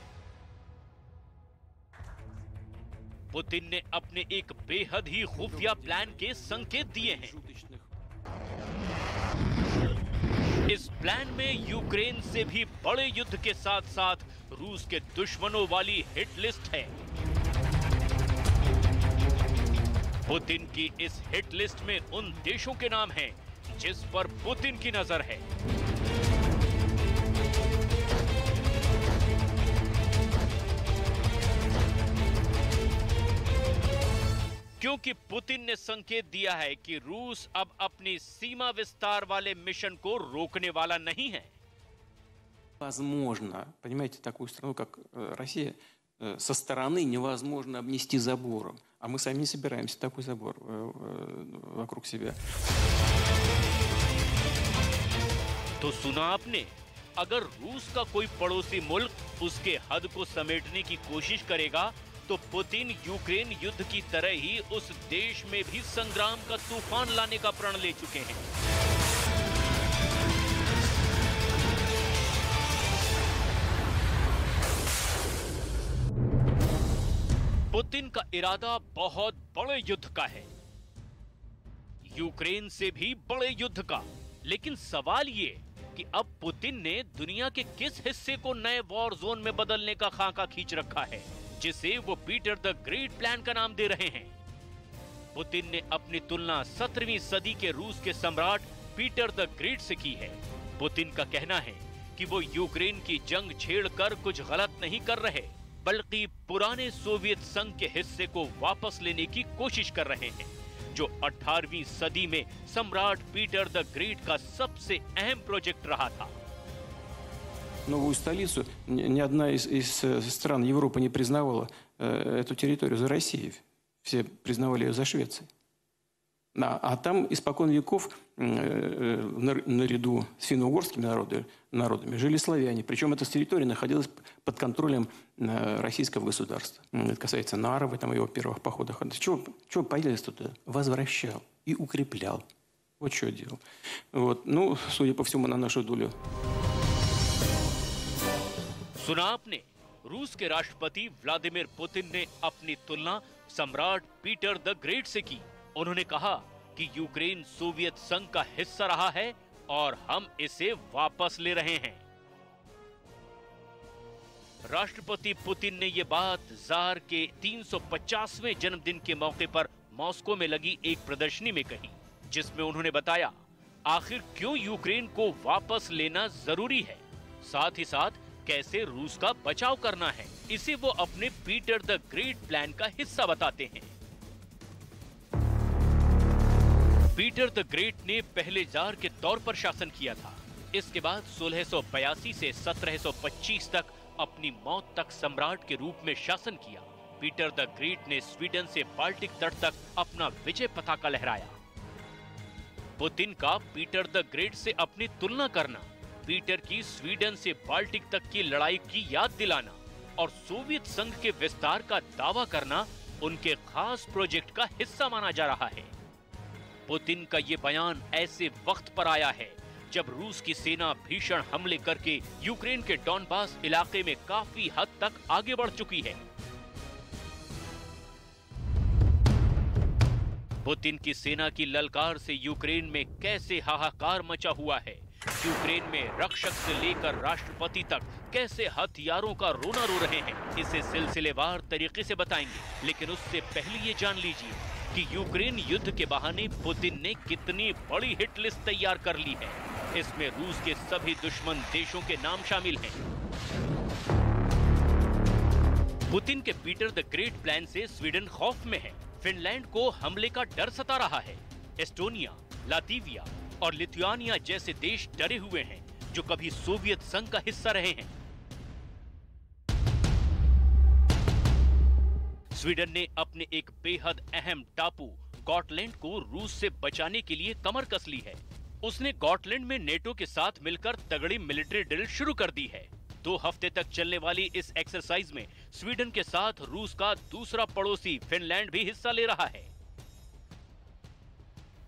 पुतिन ने अपने एक बेहद ही खुफिया प्लान के संकेत दिए हैं। इस प्लान में यूक्रेन से भी बड़े युद्ध के साथ साथ रूस के दुश्मनों वाली हिट लिस्ट है। पुतिन की इस हिट लिस्ट में उन देशों के नाम हैं जिस पर पुतिन की नजर है। क्योंकि पुतिन ने संकेत दिया है कि रूस अब अपनी सीमा विस्तार वाले मिशन को रोकने वाला नहीं है। Возможно, понимаете, такую страну, как Россия, со стороны невозможно обнести забором. А мы сами не собираемся такой забор вокруг себя. तो सुना आपने, अगर रूस का कोई पड़ोसी मुल्क उसके हद को समेटने की कोशिश करेगा तो पुतिन यूक्रेन युद्ध की तरह ही उस देश में भी संग्राम का तूफान लाने का प्रण ले चुके हैं। पुतिन का इरादा बहुत बड़े युद्ध का है, यूक्रेन से भी बड़े युद्ध का। लेकिन सवाल ये कि अब पुतिन ने दुनिया के किस हिस्से को नए वॉर जोन में बदलने का खाका खींच रखा है, जिसे वो पीटर द ग्रेट प्लान का नाम दे रहे हैं। पुतिन ने अपनी तुलना 17वीं सदी के रूस के सम्राट पीटर द ग्रेट से की है। पुतिन का कहना है कि वो यूक्रेन की जंग छेड़कर कुछ गलत नहीं कर रहे, बल्कि पुराने सोवियत संघ के हिस्से को वापस लेने की कोशिश कर रहे हैं, जो 18वीं सदी में सम्राट पीटर द ग्रेट का सबसे अहम प्रोजेक्ट रहा था। Новую столицу ни одна из стран Европы не признавала эту территорию за Россией. Все признавали ее за Швецией. А там испокон веков наряду с финно-угорскими народами жили славяне. Причем эта территория находилась под контролем российского государства. Это касается Нарвы, там, его первых походах. Чего появились туда? Возвращал и укреплял. Вот что делал. Вот. Ну, судя по всему, на нашу долю. सुना आपने, रूस के राष्ट्रपति व्लादिमीर पुतिन ने अपनी तुलना सम्राट पीटर द ग्रेट से की। उन्होंने कहा कि यूक्रेन सोवियत संघ का हिस्सा रहा है और हम इसे वापस ले रहे हैं। राष्ट्रपति पुतिन ने ये बात जार के 350वें जन्मदिन के मौके पर मॉस्को में लगी एक प्रदर्शनी में कही, जिसमें उन्होंने बताया आखिर क्यों यूक्रेन को वापस लेना जरूरी है, साथ ही साथ कैसे रूस का बचाव करना है। इसे वो अपने पीटर द ग्रेट प्लान का हिस्सा बताते हैं। पीटर द ग्रेट ने पहले जार के तौर पर शासन किया था। इसके बाद 1682 से 1725 तक अपनी मौत तक सम्राट के रूप में शासन किया। पीटर द ग्रेट ने स्वीडन से बाल्टिक तट तक अपना विजय पताका लहराया। पुतिन का पीटर द ग्रेट से अपनी तुलना करना, पीटर की स्वीडन से बाल्टिक तक की लड़ाई की याद दिलाना और सोवियत संघ के विस्तार का दावा करना उनके खास प्रोजेक्ट का हिस्सा माना जा रहा है। पुतिन का ये बयान ऐसे वक्त पर आया है जब रूस की सेना भीषण हमले करके यूक्रेन के डॉनबास इलाके में काफी हद तक आगे बढ़ चुकी है। पुतिन की सेना की ललकार से यूक्रेन में कैसे हाहाकार मचा हुआ है, यूक्रेन में रक्षक से लेकर राष्ट्रपति तक कैसे हथियारों का रोना रो रहे हैं, इसे सिलसिलेवार तरीके से बताएंगे। लेकिन उससे पहले ये जान लीजिए कि यूक्रेन युद्ध के बहाने पुतिन ने कितनी बड़ी हिट लिस्ट तैयार कर ली है। इसमें रूस के सभी दुश्मन देशों के नाम शामिल हैं। पुतिन के पीटर द ग्रेट प्लान से स्वीडन खौफ में है। फिनलैंड को हमले का डर सता रहा है। एस्टोनिया, लातविया और लिथुआनिया जैसे देश डरे हुए हैं जो कभी सोवियत संघ का हिस्सा रहे हैं। स्वीडन ने अपने एक बेहद अहम टापू गॉटलैंड को रूस से बचाने के लिए कमर कस ली है। उसने गॉटलैंड में नेटो के साथ मिलकर तगड़ी मिलिट्री ड्रिल शुरू कर दी है। 2 हफ्ते तक चलने वाली इस एक्सरसाइज में स्वीडन के साथ रूस का दूसरा पड़ोसी फिनलैंड भी हिस्सा ले रहा है।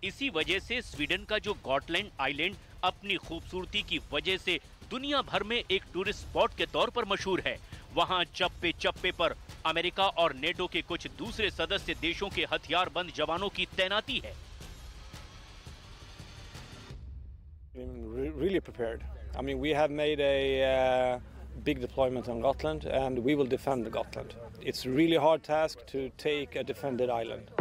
इसी वजह से स्वीडन का जो गॉटलैंड आइलैंड अपनी खूबसूरती की वजह से दुनिया भर में एक टूरिस्ट स्पॉट के तौर पर मशहूर है। वहां चप्पे चप्पे पर अमेरिका और नेटो के कुछ दूसरे सदस्य देशों के हथियारबंद जवानों की तैनाती है। Really prepared. I mean, we have made a big deployment on Gotland, and we will defend the Gotland. It's a really hard task to take a defended island.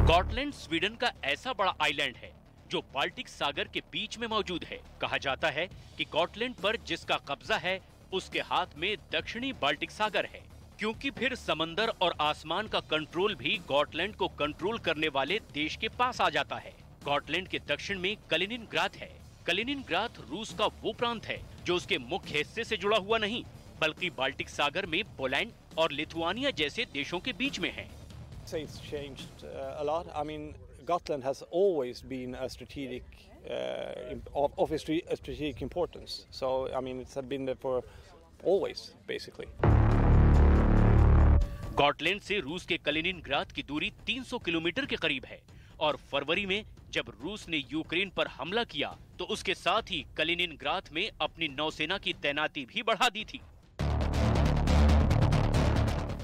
Gotland Sweden का ऐसा बड़ा आइलैंड है जो बाल्टिक सागर के बीच में मौजूद है। कहा जाता है कि गॉटलैंड पर जिसका कब्जा है उसके हाथ में दक्षिणी बाल्टिक सागर है, क्योंकि फिर समंदर और आसमान का कंट्रोल भी गॉटलैंड को कंट्रोल करने वाले देश के पास आ जाता है। गॉटलैंड के दक्षिण में कलिनिनग्राद है। कलिनिनग्राद रूस का वो प्रांत है जो उसके मुख्य हिस्से से जुड़ा हुआ नहीं, बल्कि बाल्टिक सागर में पोलैंड और लिथुआनिया जैसे देशों के बीच में है। It's changed a lot. I mean, Gotland has always been a strategic, of a strategic importance. So, I mean, it's been there for always, basically. Gotland से रूस के कलिनिनग्राद की दूरी 300 किलोमीटर के करीब है और फरवरी में जब रूस ने यूक्रेन पर हमला किया तो उसके साथ ही कलिनिनग्राद में अपनी नौसेना की तैनाती भी बढ़ा दी थी।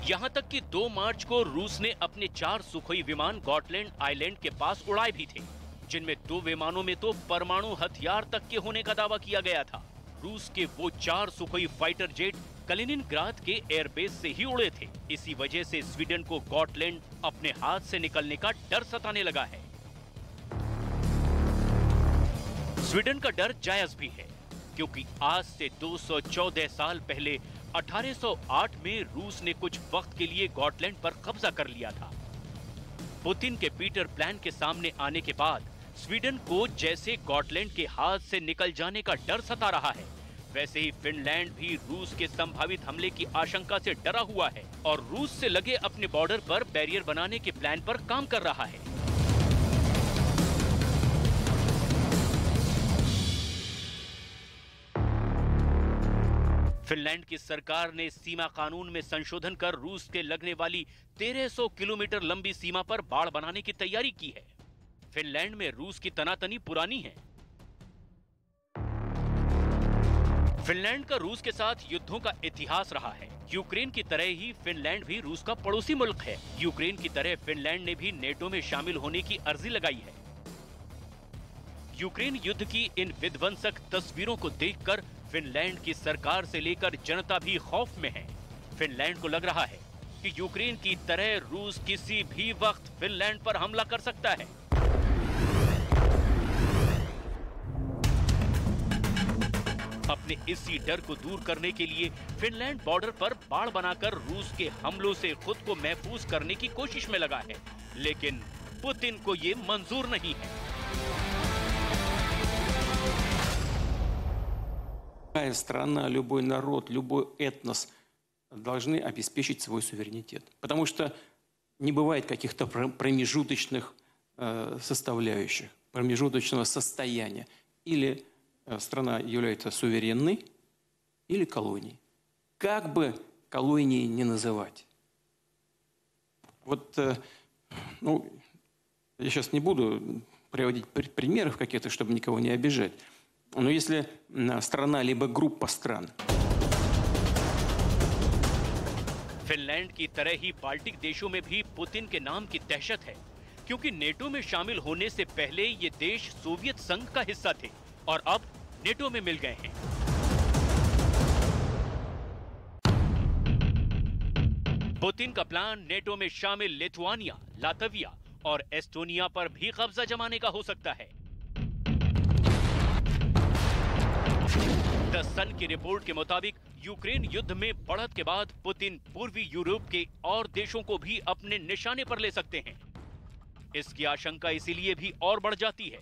यहाँ तक कि 2 मार्च को रूस ने अपने 4 सुखोई विमान गॉटलैंड आइलैंड के पास उड़ाए भी थे, जिनमें 2 विमानों में तो परमाणु हथियार तक के होने का दावा किया गया था। रूस के वो 4 सुखोई फाइटर जेट कलिनिनग्राद के एयरबेस से ही उड़े थे। इसी वजह से स्वीडन को गॉटलैंड अपने हाथ से निकलने का डर सताने लगा है। स्वीडन का डर जायज भी है, क्योंकि आज से 214 साल पहले 1808 में रूस ने कुछ वक्त के लिए गॉटलैंड पर कब्जा कर लिया था। पुतिन के पीटर प्लान के सामने आने के बाद स्वीडन को जैसे गॉटलैंड के हाथ से निकल जाने का डर सता रहा है, वैसे ही फिनलैंड भी रूस के संभावित हमले की आशंका से डरा हुआ है और रूस से लगे अपने बॉर्डर पर बैरियर बनाने के प्लान पर काम कर रहा है। फिनलैंड की सरकार ने सीमा कानून में संशोधन कर रूस के लगने वाली 1300 किलोमीटर लंबी सीमा पर बाड़ बनाने की तैयारी की है। फिनलैंड में रूस की तनातनी पुरानी है। फिनलैंड का रूस के साथ युद्धों का इतिहास रहा है। यूक्रेन की तरह ही फिनलैंड भी रूस का पड़ोसी मुल्क है। यूक्रेन की तरह फिनलैंड ने भी नेटो में शामिल होने की अर्जी लगाई है। यूक्रेन युद्ध की इन विध्वंसक तस्वीरों को देखकर फिनलैंड की सरकार से लेकर जनता भी खौफ में है। फिनलैंड को लग रहा है कि यूक्रेन की तरह रूस किसी भी वक्त फिनलैंड पर हमला कर सकता है। अपने इसी डर को दूर करने के लिए फिनलैंड बॉर्डर पर बाड़ बनाकर रूस के हमलों से खुद को महफूज करने की कोशिश में लगा है, लेकिन पुतिन को ये मंजूर नहीं है। Любая страна, любой народ, любой этнос должны обеспечить свой суверенитет. Потому что не бывает каких-то промежуточных составляющих, промежуточного состояния. Или страна является суверенной, или колонией. Как бы колонией не называть. Вот, ну, я сейчас не буду приводить примеров каких-то, чтобы никого не обижать. Но если страна либо группа стран. फिनलैंड की तरह ही बाल्टिक देशों में भी पुतिन के नाम की दहशत है, क्योंकि नेटो में शामिल होने से पहले ये देश सोवियत संघ का हिस्सा थे और अब नेटो में मिल गए हैं। पुतिन का प्लान नेटो में शामिल लिथुआनिया, लातविया और एस्टोनिया पर भी कब्जा जमाने का हो सकता है। द सन की रिपोर्ट के मुताबिक यूक्रेन युद्ध में बढ़त के बाद पुतिन पूर्वी यूरोप के और देशों को भी अपने निशाने पर ले सकते हैं। इसकी आशंका इसीलिए भी और बढ़ जाती है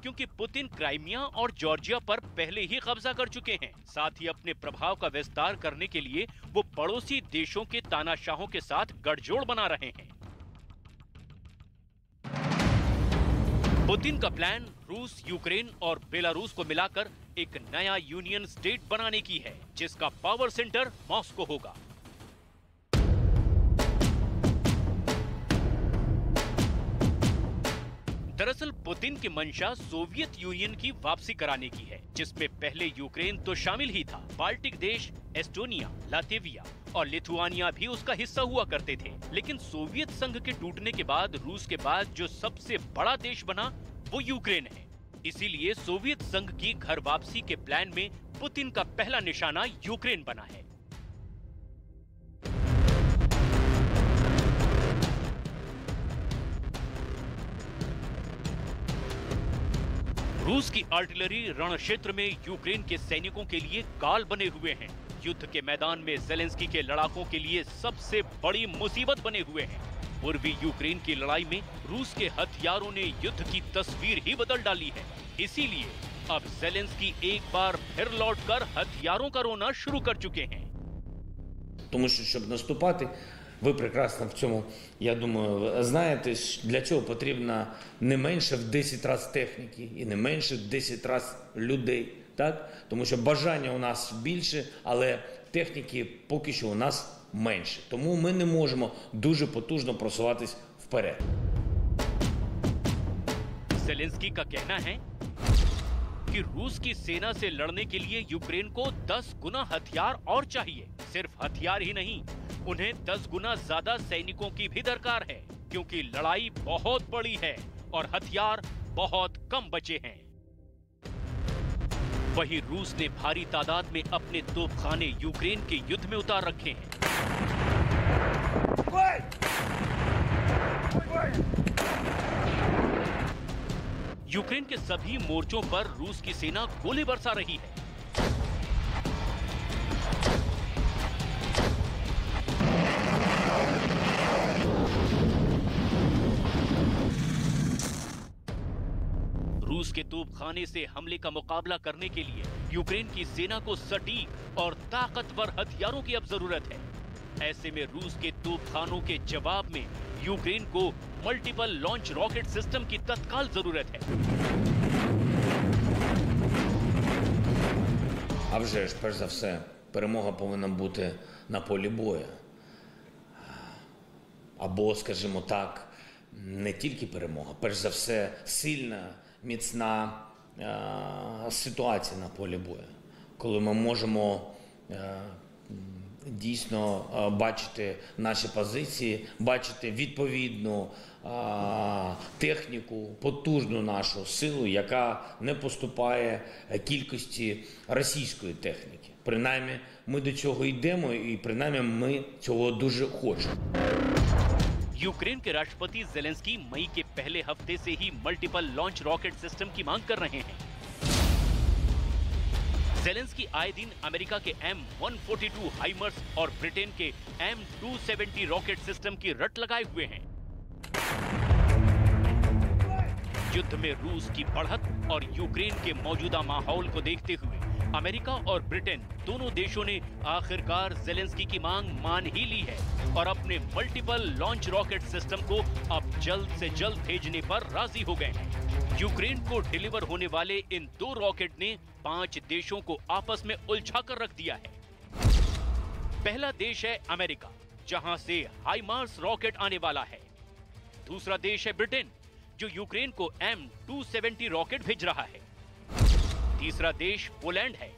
क्योंकि पुतिन क्राइमिया और जॉर्जिया पर पहले ही कब्जा कर चुके हैं। साथ ही अपने प्रभाव का विस्तार करने के लिए वो पड़ोसी देशों के तानाशाहों के साथ गठजोड़ बना रहे हैं। पुतिन का प्लान रूस, यूक्रेन और बेलारूस को मिलाकर एक नया यूनियन स्टेट बनाने की है, जिसका पावर सेंटर मॉस्को होगा। दरअसल पुतिन की मंशा सोवियत यूनियन की वापसी कराने की है, जिसमें पहले यूक्रेन तो शामिल ही था। बाल्टिक देश एस्टोनिया, लातविया और लिथुआनिया भी उसका हिस्सा हुआ करते थे। लेकिन सोवियत संघ के टूटने के बाद रूस के बाद जो सबसे बड़ा देश बना वो यूक्रेन है। इसीलिए सोवियत संघ की घर वापसी के प्लान में पुतिन का पहला निशाना यूक्रेन बना है। रूस की आर्टिलरी रण क्षेत्र में यूक्रेन के सैनिकों के लिए काल बने हुए हैं। युद्ध के मैदान में ज़ेलेंस्की के लड़ाकों के लिए सबसे बड़ी मुसीबत बने हुए हैं। पूर्वी यूक्रेन की लड़ाई में रूस के हथियारों ने युद्ध की तस्वीर ही बदल डाली है। इसीलिए अब ज़ेलेंस्की एक बार फिर लौटकर हथियारों का रोना शुरू कर चुके हैं। Тому що, щоб наступати, ви прекрасно в цьому, я думаю, знаєте, для цього потрібно не менше в 10 разів техніки і не менше в 10 разів людей, так? Тому що бажання у нас більше, але техніки поки що у нас менше. Тому ми не можемо дуже потужно просуватись вперед. ज़ेलेंस्की का कहना है कि रूस की सेना से लड़ने के लिए यूक्रेन को 10 गुना हथियार और चाहिए। सिर्फ हथियार ही नहीं, उन्हें 10 गुना ज्यादा सैनिकों की भी दरकार है, क्योंकि लड़ाई बहुत बड़ी है और हथियार बहुत कम बचे हैं। वहीं रूस ने भारी तादाद में अपने तोपखाने यूक्रेन के युद्ध में उतार रखे हैं। यूक्रेन के सभी मोर्चों पर रूस की सेना गोली बरसा रही है। रूस के तोपखाने से हमले का मुकाबला करने के लिए यूक्रेन की सेना को सटीक और ताकतवर हथियारों की अब जरूरत है। ऐसे में रूस के तोपखानों के जवाब में यूक्रेन को मल्टीपल लॉन्च रॉकेट सिस्टम की तत्काल जरूरत है। А вже ж, перш за все, перемога повинна бути на полі бою. Або, скажімо так, не тільки перемога, перш за все, сильна, міцна ситуація на полі бою. Коли ми можемо дійсно бачити наші позиції, бачити відповідну техніку, потужну нашу силу, яка не поступає кількості російської техніки. Принаймні, ми до цього йдемо і принаймні ми цього дуже хочемо. यूक्रेन के राष्ट्रपति जेलेंस्की मई के पहले हफ्ते से ही मल्टीपल लॉन्च रॉकेट सिस्टम की मांग कर रहे हैं। जेलेंस्की आए दिन अमेरिका के M142 हाइमर्स और ब्रिटेन के M270 रॉकेट सिस्टम की रट लगाए हुए हैं। युद्ध में रूस की बढ़त और यूक्रेन के मौजूदा माहौल को देखते हुए अमेरिका और ब्रिटेन दोनों देशों ने आखिरकार जेलेंस्की की मांग मान ही ली है और अपने मल्टीपल लॉन्च रॉकेट सिस्टम को अब जल्द से जल्द भेजने पर राजी हो गए हैं। यूक्रेन को डिलीवर होने वाले इन 2 रॉकेट ने 5 देशों को आपस में उलझाकर रख दिया है। पहला देश है अमेरिका, जहां से हाइमार्स रॉकेट आने वाला है। दूसरा देश है ब्रिटेन, जो यूक्रेन को M270 रॉकेट भेज रहा है। तीसरा देश पोलैंड है,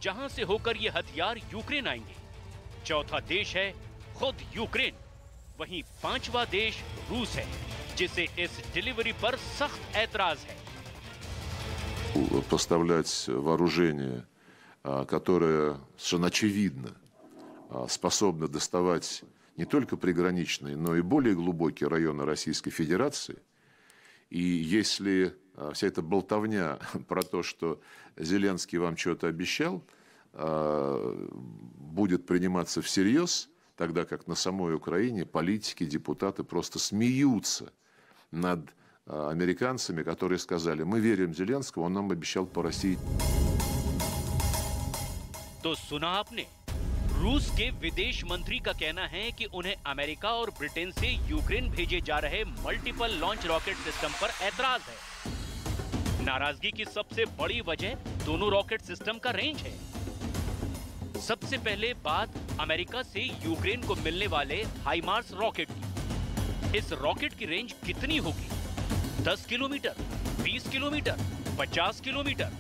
जहां से होकर ये हथियार यूक्रेन आएंगे। चौथा देश है खुद यूक्रेन। वहीं 5वां देश रूस है, जिसे इस डिलीवरी पर सख्त ऐतराज है। Поставлять вооружение, которое совершенно очевидно способно доставать не только приграничные, но и более глубокие районы Российской Федерации. И если вся эта болтовня про то, что Зеленский вам что-то обещал, будет приниматься всерьез, тогда как на самой Украине политики, депутаты просто смеются над американцами, которые сказали: мы верим Зеленскому, он нам обещал по России. तो सुना आपने, रूस के विदेश मंत्री का कहना है कि उन्हें अमेरिका और ब्रिटेन से यूक्रेन भेजे जा रहे मल्टीपल लॉन्च रॉकेट सिस्टम पर ऐतराज है। नाराजगी की सबसे बड़ी वजह दोनों रॉकेट सिस्टम का रेंज है। सबसे पहले बात अमेरिका से यूक्रेन को मिलने वाले हाइमार्स रॉकेट की। इस रॉकेट की रेंज कितनी होगी? 10 किलोमीटर, 20 किलोमीटर, 50 किलोमीटर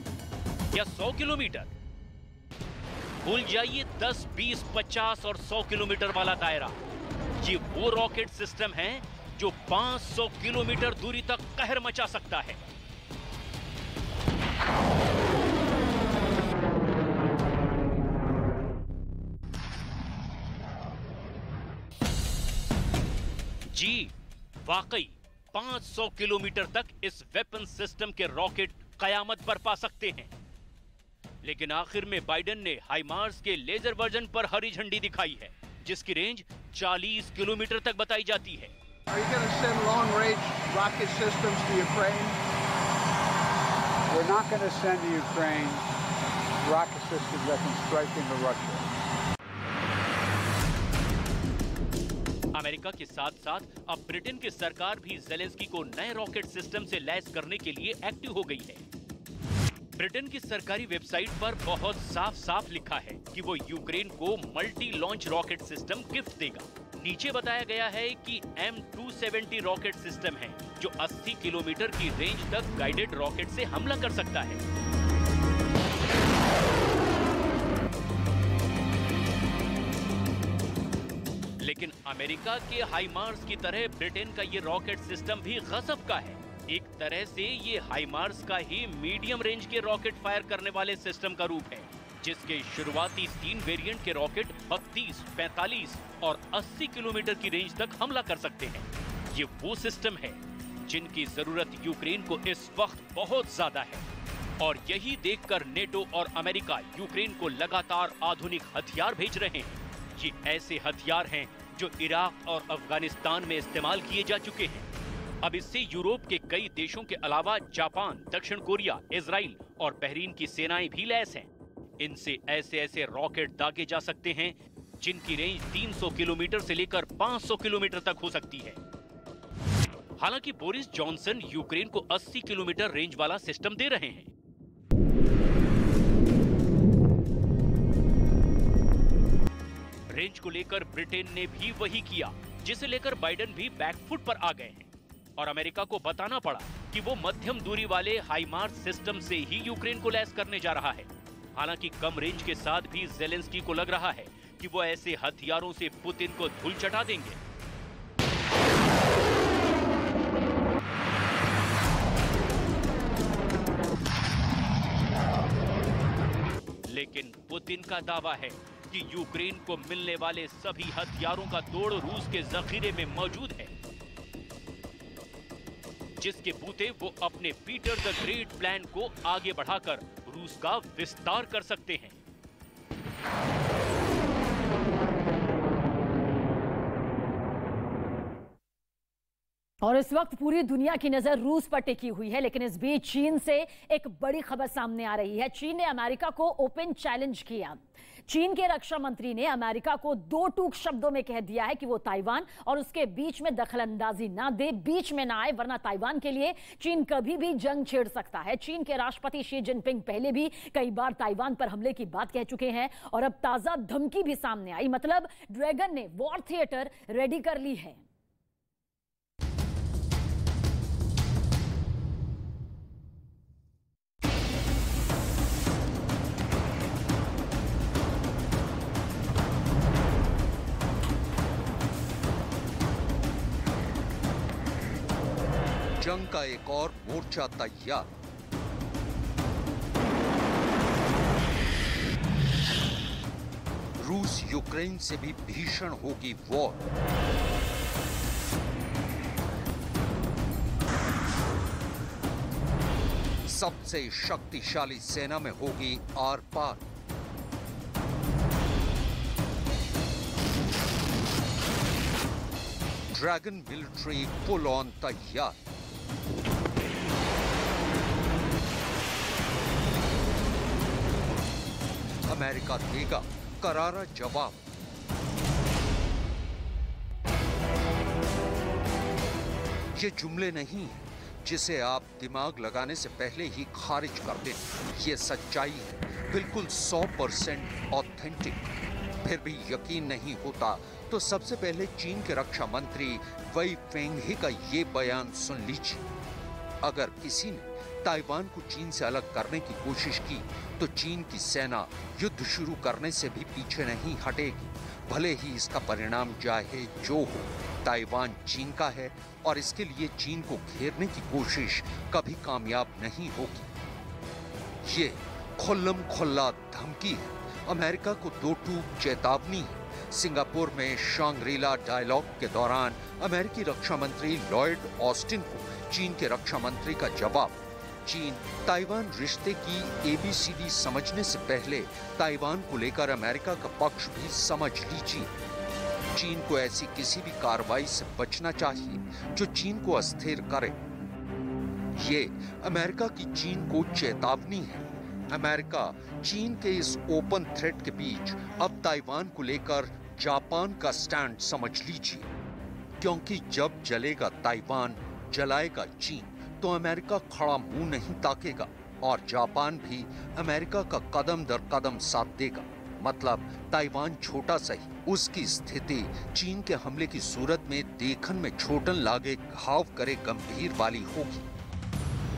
या 100 किलोमीटर? भूल जाइए 10, 20, 50 और 100 किलोमीटर वाला दायरा। ये वो रॉकेट सिस्टम है जो 500 किलोमीटर दूरी तक कहर मचा सकता है। जी वाकई 500 किलोमीटर तक इस वेपन सिस्टम के रॉकेट कयामत बरपा सकते हैं। लेकिन आखिर में बाइडेन ने हाइमार्स के लेजर वर्जन पर हरी झंडी दिखाई है, जिसकी रेंज 40 किलोमीटर तक बताई जाती है। Are you going to send long-range rocket systems to Ukraine? We're not going to send to Ukraine rocket systems that can strike into Russia. America के साथ साथ अब ब्रिटेन की सरकार भी जेलेंस्की को नए रॉकेट सिस्टम से लैस करने के लिए एक्टिव हो गई है। ब्रिटेन की सरकारी वेबसाइट पर बहुत साफ साफ लिखा है कि वो यूक्रेन को multi launch rocket system gift देगा। नीचे बताया गया है कि M270 रॉकेट सिस्टम है, जो 80 किलोमीटर की रेंज तक गाइडेड रॉकेट से हमला कर सकता है। लेकिन अमेरिका के हाइमार्स की तरह ब्रिटेन का ये रॉकेट सिस्टम भी गजब का है। एक तरह से ये हाइमार्स का ही मीडियम रेंज के रॉकेट फायर करने वाले सिस्टम का रूप है, जिसके शुरुआती 3 वेरिएंट के रॉकेट 32, 45 और 80 किलोमीटर की रेंज तक हमला कर सकते हैं। ये वो सिस्टम है जिनकी जरूरत यूक्रेन को इस वक्त बहुत ज्यादा है, और यही देखकर नेटो और अमेरिका यूक्रेन को लगातार आधुनिक हथियार भेज रहे हैं। ये ऐसे हथियार हैं जो इराक और अफगानिस्तान में इस्तेमाल किए जा चुके हैं। अब इससे यूरोप के कई देशों के अलावा जापान, दक्षिण कोरिया, इजराइल और बहरीन की सेनाएं भी लैस हैं। इनसे ऐसे ऐसे रॉकेट दागे जा सकते हैं जिनकी रेंज 300 किलोमीटर से लेकर 500 किलोमीटर तक हो सकती है। हालांकि बोरिस जॉनसन यूक्रेन को 80 किलोमीटर रेंज वाला सिस्टम दे रहे हैं। रेंज को लेकर ब्रिटेन ने भी वही किया, जिसे लेकर बाइडेन भी बैकफुट पर आ गए हैं और अमेरिका को बताना पड़ा कि वो मध्यम दूरी वाले हाइमार्स सिस्टम से ही यूक्रेन को लैस करने जा रहा है। हालांकि कम रेंज के साथ भी जेलेंस्की को लग रहा है कि वो ऐसे हथियारों से पुतिन को धूल चटा देंगे। लेकिन पुतिन का दावा है कि यूक्रेन को मिलने वाले सभी हथियारों का तोड़ रूस के जखीरे में मौजूद है, जिसके बूते वो अपने पीटर द ग्रेट प्लान को आगे बढ़ाकर रूस का विस्तार कर सकते हैं। और इस वक्त पूरी दुनिया की नजर रूस पर टिकी हुई है, लेकिन इस बीच चीन से एक बड़ी खबर सामने आ रही है। चीन ने अमेरिका को ओपन चैलेंज किया। चीन के रक्षा मंत्री ने अमेरिका को दो टूक शब्दों में कह दिया है कि वो ताइवान और उसके बीच में दखलंदाजी ना दे, बीच में ना आए, वरना ताइवान के लिए चीन कभी भी जंग छेड़ सकता है। चीन के राष्ट्रपति शी जिनपिंग पहले भी कई बार ताइवान पर हमले की बात कह चुके हैं और अब ताजा धमकी भी सामने आई। मतलब ड्रैगन ने वॉर थिएटर रेडी कर ली है। जंग का एक और मोर्चा तैयार। रूस यूक्रेन से भी भीषण होगी वॉर। सबसे शक्तिशाली सेना में होगी आर पार। ड्रैगन मिलिट्री फुल ऑन तैयार। अमेरिका देगा करारा जवाब। ये जुमले नहीं है जिसे आप दिमाग लगाने से पहले ही खारिज कर दें। ये सच्चाई है, बिल्कुल 100% ऑथेंटिक। फिर भी यकीन नहीं होता तो सबसे पहले चीन के रक्षा मंत्री वई फेंगहे का ये बयान सुन लीजिए। अगर किसी ने ताइवान को चीन से अलग करने की कोशिश की तो चीन की सेना युद्ध शुरू करने से भी पीछे नहीं हटेगी, भले ही इसका परिणाम चाहे जो हो। ताइवान चीन का है और इसके लिए चीन को घेरने की कोशिश कभी कामयाब नहीं होगी। ये खुल्लम खुल्ला धमकी है, अमेरिका को दो टूक चेतावनी है। सिंगापुर में शांग्रीला डायलॉग के दौरान अमेरिकी रक्षा मंत्री लॉयड ऑस्टिन को चीन के रक्षा मंत्री का जवाब। चीन ताइवान रिश्ते की ABCD समझने से पहले ताइवान को लेकर अमेरिका का पक्ष भी समझ लीजिए। चीन को ऐसी किसी भी कार्रवाई से बचना चाहिए जो चीन को अस्थिर करे। ये अमेरिका की चीन को चेतावनी है। अमेरिका चीन के इस ओपन थ्रेट के बीच अब ताइवान को लेकर जापान का स्टैंड समझ लीजिए, क्योंकि जब जलेगा ताइवान, जलाएगा चीन, तो अमेरिका खड़ा मुंह नहीं ताकेगा और जापान भी अमेरिका का कदम दर कदम साथ देगा। मतलब ताइवान छोटा सही, उसकी स्थिति चीन के हमले की सूरत में देखन में छोटन लागे घाव करे गंभीर वाली होगी।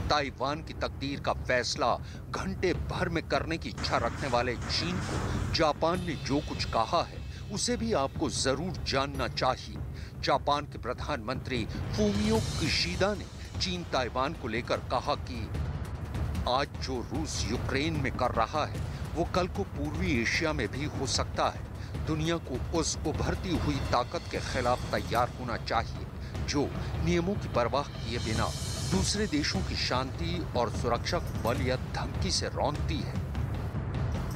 ताइवान की तकदीर का फैसला घंटे भर में करने की इच्छा रखने वाले चीन को जापान ने जो कुछ कहा है उसे भी आपको जरूर जानना चाहिए। जापान के प्रधानमंत्री फूमियो किशिदा ने चीन ताइवान को लेकर कहा कि आज जो रूस यूक्रेन में कर रहा है वो कल को पूर्वी एशिया में भी हो सकता है। दुनिया को उस उभरती हुई ताकत के खिलाफ तैयार होना चाहिए जो नियमों की परवाह किए बिना दूसरे देशों की शांति और सुरक्षा को बल या धमकी से रौंदती है।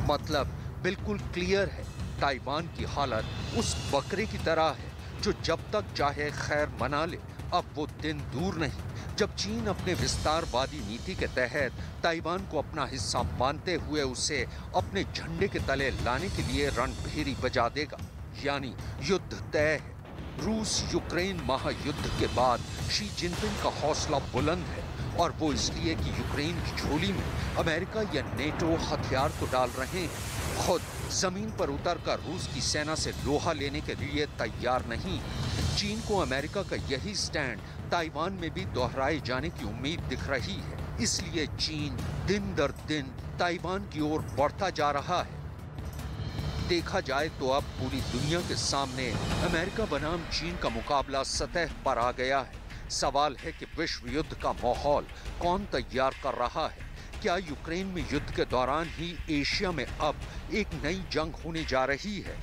मतलब बिल्कुल क्लियर है, ताइवान की हालत उस बकरे की तरह है जो जब तक चाहे खैर मना ले। अब वो दिन दूर नहीं जब चीन अपने विस्तारवादी नीति के तहत ताइवान को अपना हिस्सा मानते हुए उसे अपने झंडे के तले लाने के लिए रणभेरी बजा देगा। यानी युद्ध तय है। रूस यूक्रेन महायुद्ध के बाद शी जिनपिंग का हौसला बुलंद है और वो इसलिए कि यूक्रेन की झोली में अमेरिका या नेटो हथियार तो डाल रहे हैं, खुद जमीन पर उतरकर रूस की सेना से लोहा लेने के लिए तैयार नहीं। चीन को अमेरिका का यही स्टैंड ताइवान में भी दोहराए जाने की उम्मीद दिख रही है। इसलिए चीन दिन दर दिन ताइवान की ओर बढ़ता जा रहा है। देखा जाए तो अब पूरी दुनिया के सामने अमेरिका बनाम चीन का मुकाबला सतह पर आ गया है। सवाल है कि विश्व युद्ध का माहौल कौन तैयार कर रहा है? क्या यूक्रेन में युद्ध के दौरान ही एशिया में अब एक नई जंग होने जा रही है?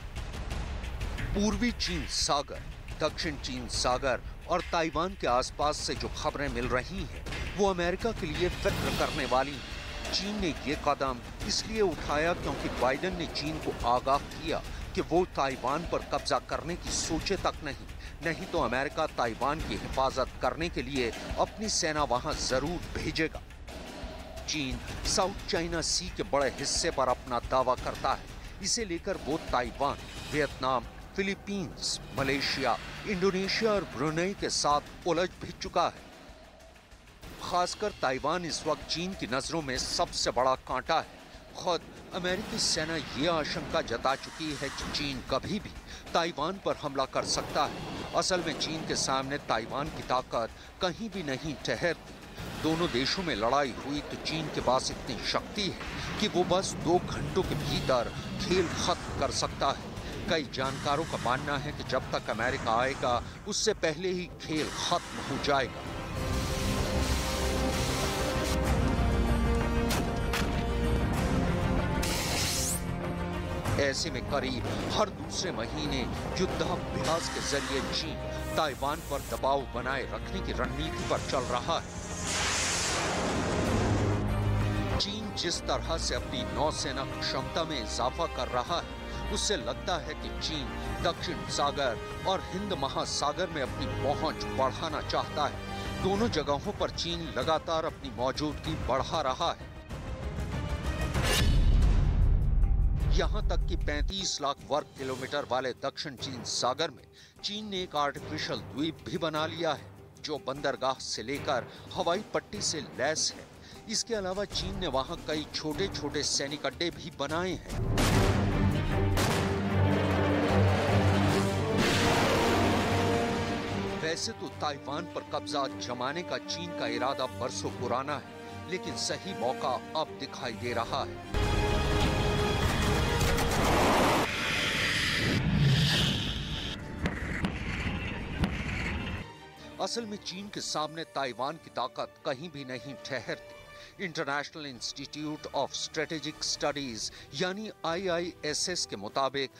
पूर्वी चीन सागर, दक्षिण चीन सागर और ताइवान के आसपास से जो खबरें मिल रही हैं, वो अमेरिका के लिए फिक्र करने वाली हैं। चीन ने ये कदम इसलिए उठाया क्योंकि बाइडेन ने चीन को आगाह किया कि वो ताइवान पर कब्जा करने की सोचे तक नहीं तो अमेरिका ताइवान की हिफाजत करने के लिए अपनी सेना वहां जरूर भेजेगा। चीन साउथ चाइना सी के बड़े हिस्से पर अपना दावा करता है। इसे लेकर वो Taiwan, Vietnam, Philippines, Malaysia, Indonesia और ब्रुनेई के साथ उलझ भी चुका है। खासकर ताइवान इस वक्त चीन की नजरों में सबसे बड़ा कांटा है। खुद अमेरिकी सेना ये आशंका जता चुकी है कि चीन कभी भी ताइवान पर हमला कर सकता है। असल में चीन के सामने ताइवान की ताकत कहीं भी नहीं ठहरती। दोनों देशों में लड़ाई हुई तो चीन के पास इतनी शक्ति है कि वो बस 2 घंटों के भीतर खेल खत्म कर सकता है। कई जानकारों का मानना है कि जब तक अमेरिका आएगा उससे पहले ही खेल खत्म हो जाएगा। ऐसे में करीब हर दूसरे महीने युद्धाभ्यास के जरिए चीन ताइवान पर दबाव बनाए रखने की रणनीति पर चल रहा है। चीन जिस तरह से अपनी नौसेना क्षमता में इजाफा कर रहा है, उससे लगता है कि चीन दक्षिण सागर और हिंद महासागर में अपनी पहुंच बढ़ाना चाहता है। दोनों जगहों पर चीन लगातार अपनी मौजूदगी बढ़ा रहा है। यहां तक कि 35 लाख वर्ग किलोमीटर वाले दक्षिण चीन सागर में चीन ने एक आर्टिफिशियल द्वीप भी बना लिया है, जो बंदरगाह से लेकर हवाई पट्टी से लैस है। इसके अलावा चीन ने वहां कई छोटे छोटे सैनिक अड्डे भी बनाए हैं। वैसे तो ताइवान पर कब्जा जमाने का चीन का इरादा बरसों पुराना है, लेकिन सही मौका अब दिखाई दे रहा है। असल में चीन के सामने ताइवान की ताकत कहीं भी नहीं ठहरती। International Institute of Strategic Studies यानी IISS के मुताबिक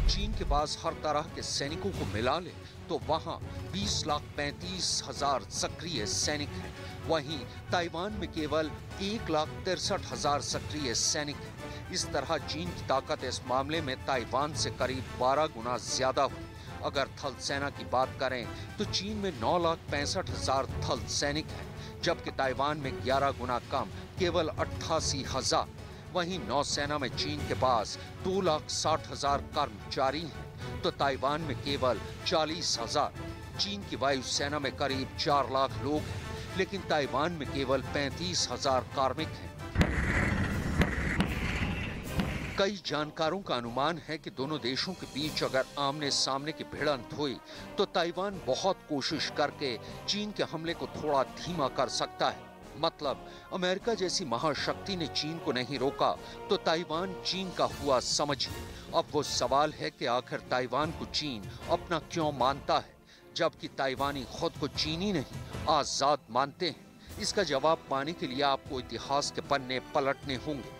चीन के पास हर तरह के सैनिकों को मिला ले तो वहां 20,35,000 सक्रिय सैनिक हैं। वहीं ताइवान में केवल 1,63,000 सक्रिय सैनिक हैं। इस तरह चीन की ताकत इस मामले में ताइवान से करीब 12 गुना ज्यादा हुई। अगर थल सेना की बात करें तो चीन में 9,65,000 थल सैनिक हैं, जबकि ताइवान में 11 गुना कम, केवल 88,000। वहीं नौसेना में चीन के पास 2,60,000 कर्मचारी हैं, तो ताइवान में केवल 40,000। चीन की वायुसेना में करीब 4 लाख लोग हैं, लेकिन ताइवान में केवल 35,000 कार्मिक हैं। कई जानकारों का अनुमान है कि दोनों देशों के बीच अगर आमने सामने की भिड़ंत हुई तो ताइवान बहुत कोशिश करके चीन के हमले को थोड़ा धीमा कर सकता है। मतलब अमेरिका जैसी महाशक्ति ने चीन को नहीं रोका तो ताइवान चीन का हुआ समझिए। अब वो सवाल है कि आखिर ताइवान को चीन अपना क्यों मानता है, जबकि ताइवानी खुद को चीनी नहीं आजाद मानते हैं। इसका जवाब पाने के लिए आपको इतिहास के पन्ने पलटने होंगे।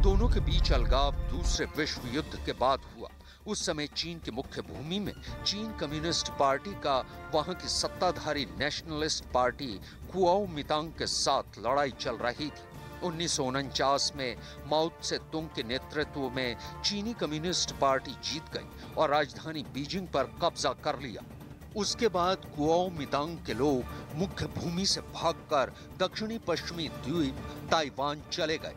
दोनों के बीच अलगाव दूसरे विश्व युद्ध के बाद हुआ। उस समय चीन की मुख्य भूमि में चीन कम्युनिस्ट पार्टी का वहां की सत्ताधारी नेशनलिस्ट पार्टी कुओमितांग के साथ लड़ाई चल रही थी। 1949 में माओ त्से तुंग के नेतृत्व में चीनी कम्युनिस्ट पार्टी जीत गई और राजधानी बीजिंग पर कब्जा कर लिया। उसके बाद कुओमितांग के लोग मुख्य भूमि से भागकर दक्षिणी पश्चिमी द्वीप ताइवान चले गए।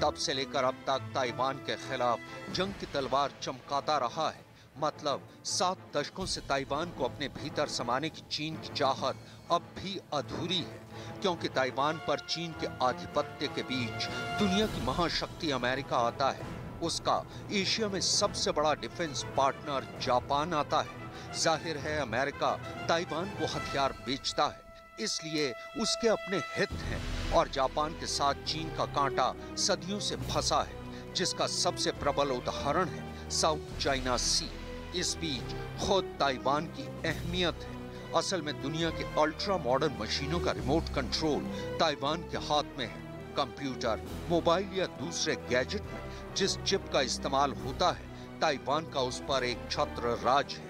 तब से लेकर अब तक ताइवान के खिलाफ जंग की तलवार चमकाता रहा है। मतलब 7 दशकों से ताइवान को अपने भीतर समाने की चीन की चाहत अब भी अधूरी है, क्योंकि ताइवान पर चीन के आधिपत्य के बीच दुनिया की महाशक्ति अमेरिका आता है। उसका एशिया में सबसे बड़ा डिफेंस पार्टनर जापान आता है। जाहिर है अमेरिका ताइवान को हथियार बेचता है, इसलिए उसके अपने हित हैं और जापान के साथ चीन का कांटा सदियों से फंसा है, जिसका सबसे प्रबल उदाहरण है साउथ चाइना सी। इस बीच खुद ताइवान की अहमियत है। असल में दुनिया के अल्ट्रा मॉडर्न मशीनों का रिमोट कंट्रोल ताइवान के हाथ में है। कंप्यूटर, मोबाइल या दूसरे गैजेट में जिस चिप का इस्तेमाल होता है, ताइवान का उस पर एक छत्र राज है।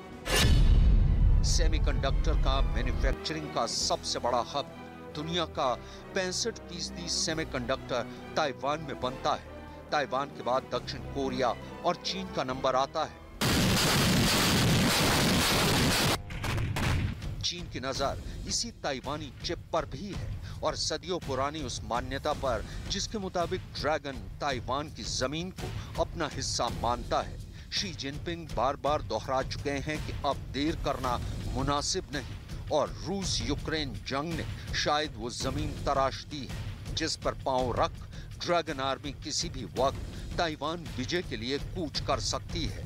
सेमीकंडक्टर का मैन्युफैक्चरिंग का सबसे बड़ा हब, दुनिया का 65% सेमीकंडक्टर ताइवान में बनता है। ताइवान के बाद दक्षिण कोरिया और चीन का नंबर आता है। चीन की नजर इसी ताइवानी चिप पर भी है और सदियों पुरानी उस मान्यता पर जिसके मुताबिक ड्रैगन ताइवान की जमीन को अपना हिस्सा मानता है। शी जिनपिंग बार बार दोहरा चुके हैं कि अब देर करना मुनासिब नहीं और रूस यूक्रेन जंग ने शायद वो जमीन तराश दी है जिस पर पांव रख ड्रैगन आर्मी किसी भी वक्त ताइवान विजय के लिए कूच कर सकती है।